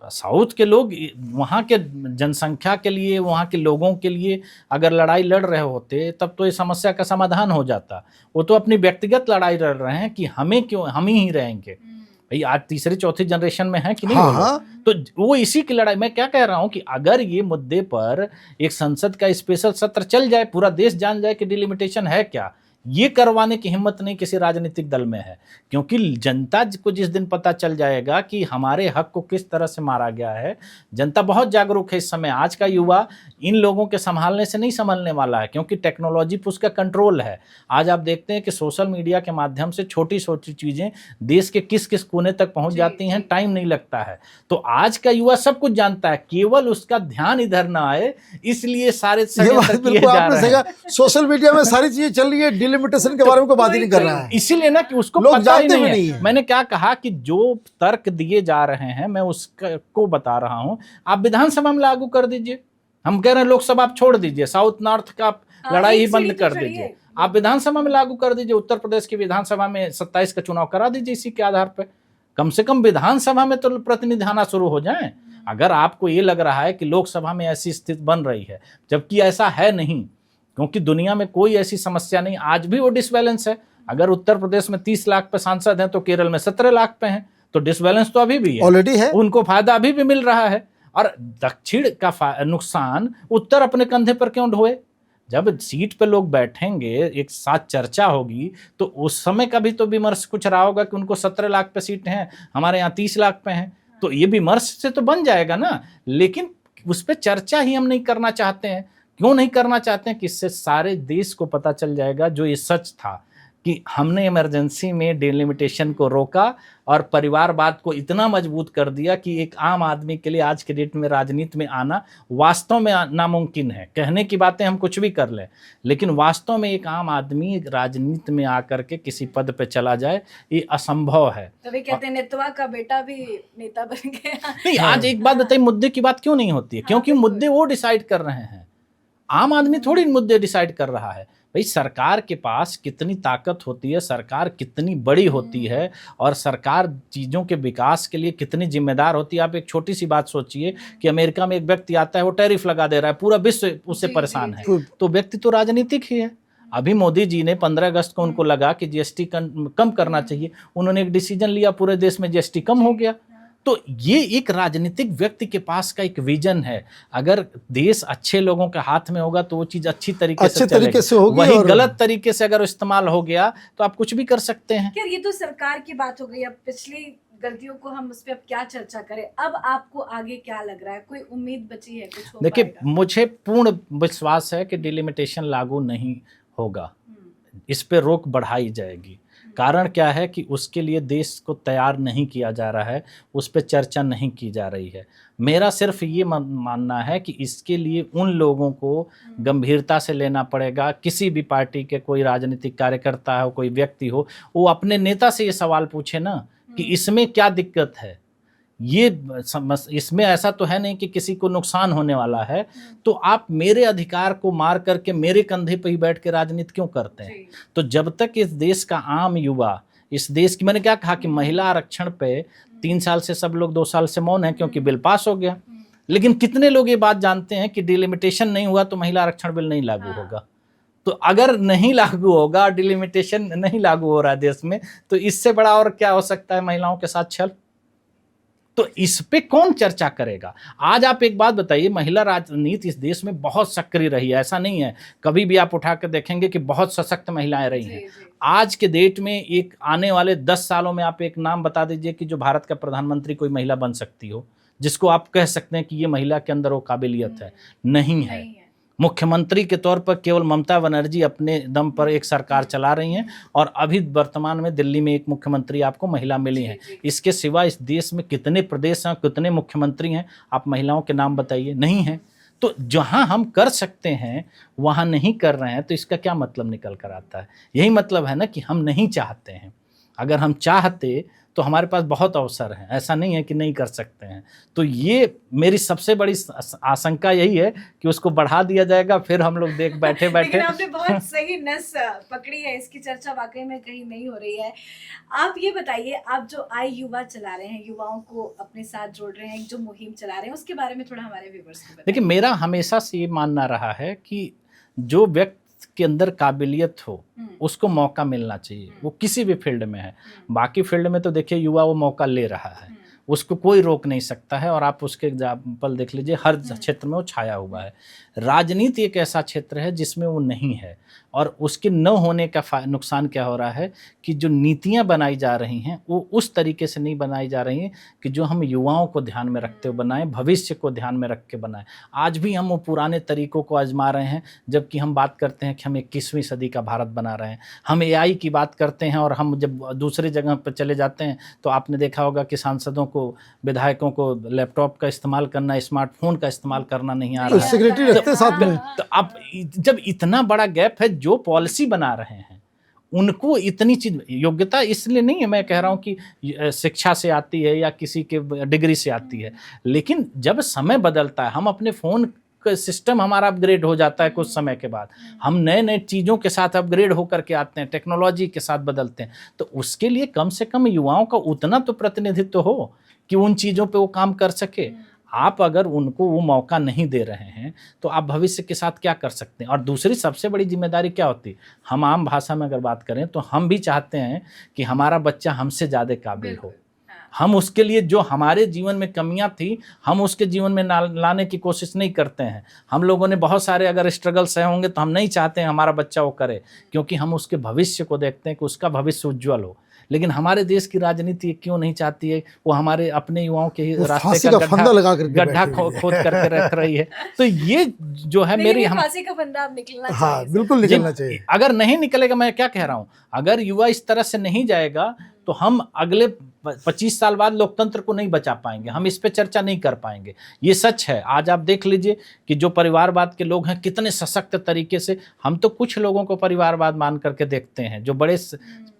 साउथ के लोग वहाँ के जनसंख्या के लिए, वहाँ के लोगों के लिए अगर लड़ाई लड़ रहे होते तब तो ये समस्या का समाधान हो जाता। वो तो अपनी व्यक्तिगत लड़ाई लड़ रहे हैं कि हमें क्यों, हम ही रहेंगे। भाई आज तीसरी चौथी जनरेशन में है कि नहीं? हाँ। तो वो इसी की लड़ाई। मैं क्या कह रहा हूँ कि अगर ये मुद्दे पर एक संसद का स्पेशल सत्र चल जाए, पूरा देश जान जाए कि डिलिमिटेशन है क्या, ये करवाने की हिम्मत नहीं किसी राजनीतिक दल में है। क्योंकि जनता को जिस दिन पता चल जाएगा कि हमारे हक को किस तरह से मारा गया है, जनता बहुत जागरूक है इस समय। आज का युवा इन लोगों के संभालने से नहीं संभलने वाला है, क्योंकि टेक्नोलॉजी पर उसका कंट्रोल है। आज आप देखते हैं कि सोशल मीडिया के माध्यम से छोटी छोटी चीज़ें देश के किस किस कोने तक पहुँच जाती हैं, टाइम नहीं लगता है। तो आज का युवा सब कुछ जानता है, केवल उसका ध्यान इधर ना आए इसलिए सारे किए जा रहे हैं। सोशल मीडिया में सारी चीजें चल रही है, डिलिमिटेशन के बारे में कोई बात ही नहीं कर रहा है, इसीलिए ना कि उसको पता ही नहीं है। मैंने क्या कहा कि जो तर्क दिए जा रहे हैं मैं उसको बता रहा हूं। आप विधानसभा में लागू कर दीजिए। हम कह रहे हैं लोकसभा आप छोड़ दीजिए, साउथ नॉर्थ का लड़ाई ही बंद कर दीजिए, आप विधानसभा में लागू कर दीजिए। उत्तर प्रदेश की विधानसभा में 27 का चुनाव करा दीजिए इसी के आधार पर। कम से कम विधानसभा में तो प्रतिनिधि आना शुरू हो जाएं। अगर आपको ये लग रहा है कि लोकसभा में ऐसी स्थिति बन रही है, जबकि ऐसा है नहीं, क्योंकि दुनिया में कोई ऐसी समस्या नहीं, आज भी वो डिसबैलेंस है। अगर उत्तर प्रदेश में 30 लाख पे सांसद हैं तो केरल में 17 लाख पे हैं, तो डिसबैलेंस तो अभी भी है, ऑलरेडी है। उनको फायदा अभी भी मिल रहा है। और दक्षिण का नुकसान उत्तर अपने कंधे पर क्यों ढोए? जब सीट पे लोग बैठेंगे, एक साथ चर्चा होगी, तो उस समय का भी तो विमर्श कुछ रहा होगा कि उनको 17 लाख पे सीट हैं, हमारे यहाँ 30 लाख पे हैं, तो ये विमर्श से तो बन जाएगा ना। लेकिन उस पर चर्चा ही हम नहीं करना चाहते हैं। क्यों नहीं करना चाहते हैं? कि इससे सारे देश को पता चल जाएगा जो ये सच था कि हमने इमरजेंसी में डिलिमिटेशन को रोका और परिवारवाद को इतना मजबूत कर दिया कि एक आम आदमी के लिए आज के डेट में राजनीति में आना वास्तव में नामुमकिन है। कहने की बातें हम कुछ भी कर लें, लेकिन वास्तव में एक आम आदमी राजनीति में आकर के किसी पद पे चला जाए, ये असंभव है। तभी कहते हैं नेतवा का बेटा भी नेता बन गया। नहीं, आज एक बात बताइए, मुद्दे की बात क्यों नहीं होती है? क्योंकि मुद्दे वो डिसाइड कर रहे हैं, आम आदमी थोड़ी मुद्दे डिसाइड कर रहा है। भाई, सरकार के पास कितनी ताकत होती है, सरकार कितनी बड़ी होती है, और सरकार चीज़ों के विकास के लिए कितनी जिम्मेदार होती है। आप एक छोटी सी बात सोचिए कि अमेरिका में एक व्यक्ति आता है, वो टैरिफ लगा दे रहा है, पूरा विश्व उससे परेशान है, तो व्यक्ति तो राजनीतिक ही है। अभी मोदी जी ने 15 अगस्त को उनको लगा कि जीएसटी कम करना चाहिए, उन्होंने एक डिसीजन लिया, पूरे देश में जीएसटी कम हो गया। तो ये एक राजनीतिक व्यक्ति के पास का एक विजन है। अगर देश अच्छे लोगों के हाथ में होगा तो वो चीज अच्छी तरीके से होगी। वही गलत तरीके से अगर इस्तेमाल हो गया तो आप कुछ भी कर सकते हैं। खैर, ये तो सरकार की बात हो गई। अब पिछली गलतियों को हम उस पर अब क्या चर्चा करें? अब आपको आगे क्या लग रहा है? कोई उम्मीद बची है कुछ हो देखिए, पाएगा? मुझे पूर्ण विश्वास है कि डिलिमिटेशन लागू नहीं होगा, इस पे रोक बढ़ाई जाएगी। कारण क्या है कि उसके लिए देश को तैयार नहीं किया जा रहा है, उस पर चर्चा नहीं की जा रही है। मेरा सिर्फ ये मानना है कि इसके लिए उन लोगों को गंभीरता से लेना पड़ेगा। किसी भी पार्टी के कोई राजनीतिक कार्यकर्ता हो, कोई व्यक्ति हो, वो अपने नेता से ये सवाल पूछे ना कि इसमें क्या दिक्कत है। ये इसमें ऐसा तो है नहीं कि किसी को नुकसान होने वाला है, तो आप मेरे अधिकार को मार करके मेरे कंधे पर ही बैठ के राजनीति क्यों करते हैं? तो जब तक इस देश का आम युवा, इस देश की, मैंने क्या कहा कि महिला आरक्षण पे 3 साल से सब लोग 2 साल से मौन है क्योंकि बिल पास हो गया, लेकिन कितने लोग ये बात जानते हैं कि डिलिमिटेशन नहीं हुआ तो महिला आरक्षण बिल नहीं लागू होगा। तो अगर नहीं लागू होगा, डिलिमिटेशन नहीं लागू हो रहा है देश में, तो इससे बड़ा और क्या हो सकता है महिलाओं के साथ छल? तो इस पे कौन चर्चा करेगा? आज आप एक बात बताइए, महिला राजनीति इस देश में बहुत सक्रिय रही है, ऐसा नहीं है। कभी भी आप उठा कर देखेंगे कि बहुत सशक्त महिलाएं रही हैं। आज के डेट में एक आने वाले 10 सालों में आप एक नाम बता दीजिए कि जो भारत का प्रधानमंत्री कोई महिला बन सकती हो, जिसको आप कह सकते हैं कि ये महिला के अंदर वो काबिलियत है। नहीं है। मुख्यमंत्री के तौर पर केवल ममता बनर्जी अपने दम पर एक सरकार चला रही हैं, और अभी वर्तमान में दिल्ली में एक मुख्यमंत्री आपको महिला मिली है। इसके सिवा इस देश में कितने प्रदेश हैं, कितने मुख्यमंत्री हैं? आप महिलाओं के नाम बताइए, नहीं है। तो जहां हम कर सकते हैं वहां नहीं कर रहे हैं, तो इसका क्या मतलब निकल कर आता है? यही मतलब है ना कि हम नहीं चाहते हैं। अगर हम चाहते तो हमारे पास बहुत अवसर हैं, ऐसा नहीं है कि नहीं कर सकते हैं। तो ये मेरी सबसे बड़ी आशंका यही है कि उसको बढ़ा दिया जाएगा, फिर हम लोग देख बैठे लेकिन आपने बहुत सही नस पकड़ी है, इसकी चर्चा वाकई में कहीं नहीं हो रही है। आप ये बताइए, आप जो आई युवा चला रहे हैं, युवाओं को अपने साथ जोड़ रहे हैं, जो मुहिम चला रहे हैं, उसके बारे में थोड़ा हमारे व्यूअर्स को बताइए। देखिए, मेरा हमेशा से ये मानना रहा है कि जो व्यक्ति के अंदर काबिलियत हो उसको मौका मिलना चाहिए, वो किसी भी फील्ड में है। बाकी फील्ड में तो देखिए युवा वो मौका ले रहा है, उसको कोई रोक नहीं सकता है, और आप उसके एग्जाम्पल देख लीजिए, हर क्षेत्र में वो छाया हुआ है। राजनीति एक ऐसा क्षेत्र है जिसमें वो नहीं है, और उसके न होने का नुकसान क्या हो रहा है कि जो नीतियां बनाई जा रही हैं वो उस तरीके से नहीं बनाई जा रही हैं कि जो हम युवाओं को ध्यान में रखते हुए बनाएं, भविष्य को ध्यान में रख के बनाएं। आज भी हम वो पुराने तरीकों को आजमा रहे हैं, जबकि हम बात करते हैं कि हम 21वीं सदी का भारत बना रहे हैं। हम AI की बात करते हैं, और हम जब दूसरी जगह पर चले जाते हैं तो आपने देखा होगा कि सांसदों को, विधायकों को लैपटॉप का इस्तेमाल करना, स्मार्टफोन का इस्तेमाल करना नहीं आ रहा है। सेक्रेटरी रखते साथ में। तो अब जब इतना बड़ा गैप है, जो पॉलिसी बना रहे हैं उनको इतनी चीज, योग्यता इसलिए नहीं है मैं कह रहा हूं कि शिक्षा से आती है या किसी के डिग्री से आती है, लेकिन जब समय बदलता है, हम अपने फ़ोन सिस्टम हमारा अपग्रेड हो जाता है कुछ समय के बाद। हम नए नए चीज़ों के साथ अपग्रेड होकर के आते हैं, टेक्नोलॉजी के साथ बदलते हैं। तो उसके लिए कम से कम युवाओं का उतना तो प्रतिनिधित्व हो कि उन चीज़ों पे वो काम कर सके। आप अगर उनको वो मौका नहीं दे रहे हैं तो आप भविष्य के साथ क्या कर सकते हैं। और दूसरी सबसे बड़ी जिम्मेदारी क्या होती है, हम आम भाषा में अगर बात करें तो हम भी चाहते हैं कि हमारा बच्चा हमसे ज़्यादा काबिल हो। हम उसके लिए जो हमारे जीवन में कमियां थी हम उसके जीवन में लाने की कोशिश नहीं करते हैं। हम लोगों ने बहुत सारे अगर स्ट्रगल सहे होंगे तो हम नहीं चाहते हैं हमारा बच्चा वो करे, क्योंकि हम उसके भविष्य को देखते हैं कि उसका भविष्य उज्ज्वल हो। लेकिन हमारे देश की राजनीति क्यों नहीं चाहती है, वो हमारे अपने युवाओं के रास्ते का गड्ढा खोद करके रख रही है। तो ये जो है मेरी फांसी का फंदा अब निकलना हाँ चाहिए। बिल्कुल निकलना चाहिए। अगर नहीं निकलेगा, मैं क्या कह रहा हूँ, अगर युवा इस तरह से नहीं जाएगा तो हम अगले 25 साल बाद लोकतंत्र को नहीं बचा पाएंगे, हम इस पे चर्चा नहीं कर पाएंगे। ये सच है। आज आप देख लीजिए कि जो परिवारवाद के लोग हैं कितने सशक्त तरीके से, हम तो कुछ लोगों को परिवारवाद मान करके देखते हैं जो बड़े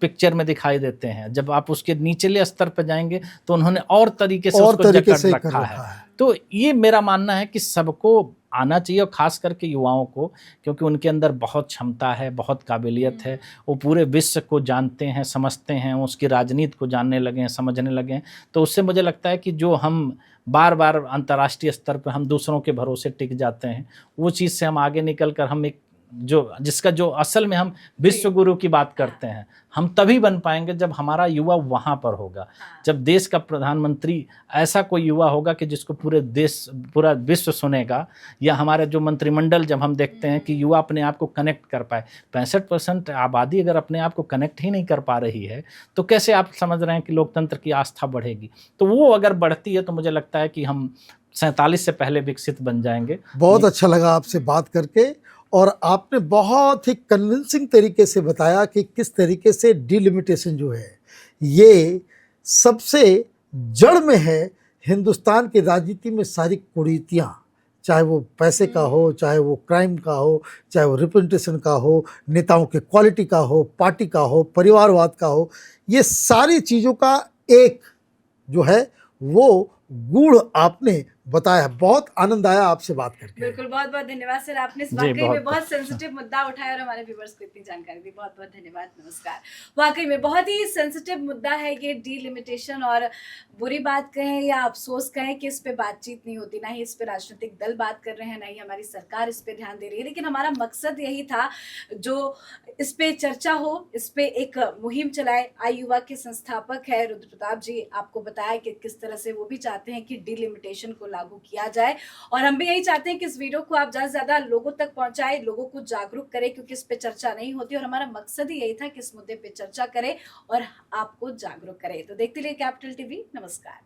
पिक्चर में दिखाई देते हैं, जब आप उसके निचले स्तर पर जाएंगे तो उन्होंने और तरीके से उसको जकड़ रखा है। तो ये मेरा मानना है कि सबको आना चाहिए, और ख़ास करके युवाओं को, क्योंकि उनके अंदर बहुत क्षमता है, बहुत काबिलियत है। वो पूरे विश्व को जानते हैं, समझते हैं, उसकी राजनीति को जानने लगे हैं, समझने लगे हैं। तो उससे मुझे लगता है कि जो हम बार बार अंतर्राष्ट्रीय स्तर पर हम दूसरों के भरोसे टिक जाते हैं, वो चीज़ से हम आगे निकल कर हम एक जो असल में हम विश्व गुरु की बात करते हैं, हम तभी बन पाएंगे जब हमारा युवा वहाँ पर होगा। जब देश का प्रधानमंत्री ऐसा कोई युवा होगा कि जिसको पूरा विश्व सुनेगा, या हमारे जो मंत्रिमंडल जब हम देखते हैं कि युवा अपने आप को कनेक्ट कर पाए। 65% आबादी अगर अपने आप को कनेक्ट ही नहीं कर पा रही है तो कैसे आप समझ रहे हैं कि लोकतंत्र की आस्था बढ़ेगी। तो वो अगर बढ़ती है तो मुझे लगता है कि हम 47 से पहले विकसित बन जाएंगे। बहुत अच्छा लगा आपसे बात करके, और आपने बहुत ही कन्विंसिंग तरीके से बताया कि किस तरीके से डिलिमिटेशन जो है ये सबसे जड़ में है हिंदुस्तान की राजनीति में। सारी कुरीतियाँ, चाहे वो पैसे का हो, चाहे वो क्राइम का हो, चाहे वो रिप्रेजेंटेशन का हो, नेताओं के क्वालिटी का हो, पार्टी का हो, परिवारवाद का हो, ये सारी चीज़ों का एक जो है वो गूढ़ आपने बताया। बहुत आनंद आया आपसे बात करके। बिल्कुल, बहुत बहुत धन्यवाद सर, आपने इस वाकई में बहुत सेंसिटिव मुद्दा उठाया और हमारे व्यूअर्स को इतनी जानकारी दी। बहुत बहुत धन्यवाद, नमस्कार। वाकई में बहुत ही सेंसिटिव मुद्दा है ये डिलिमिटेशन, और बुरी बात कहें या अफसोस कहें कि इस पे बातचीत नहीं होती, ना ही इस पे राजनीतिक दल बात कर रहे हैं, ना ही हमारी सरकार इस पे ध्यान दे रही है। लेकिन हमारा मकसद यही था जो इस पे चर्चा हो, इस पे एक मुहिम चलाए। आई युवा के संस्थापक है रुद्र प्रताप जी, आपको बताया कि किस तरह से वो भी चाहते हैं कि डिलिमिटेशन को लागू किया जाए, और हम भी यही चाहते हैं कि इस वीडियो को आप ज्यादा से ज्यादा लोगों तक पहुंचाएं, लोगों को जागरूक करें, क्योंकि इस पे चर्चा नहीं होती, और हमारा मकसद ही यही था कि इस मुद्दे पे चर्चा करें और आपको जागरूक करें। तो देखते रहिए कैपिटल टीवी। नमस्कार।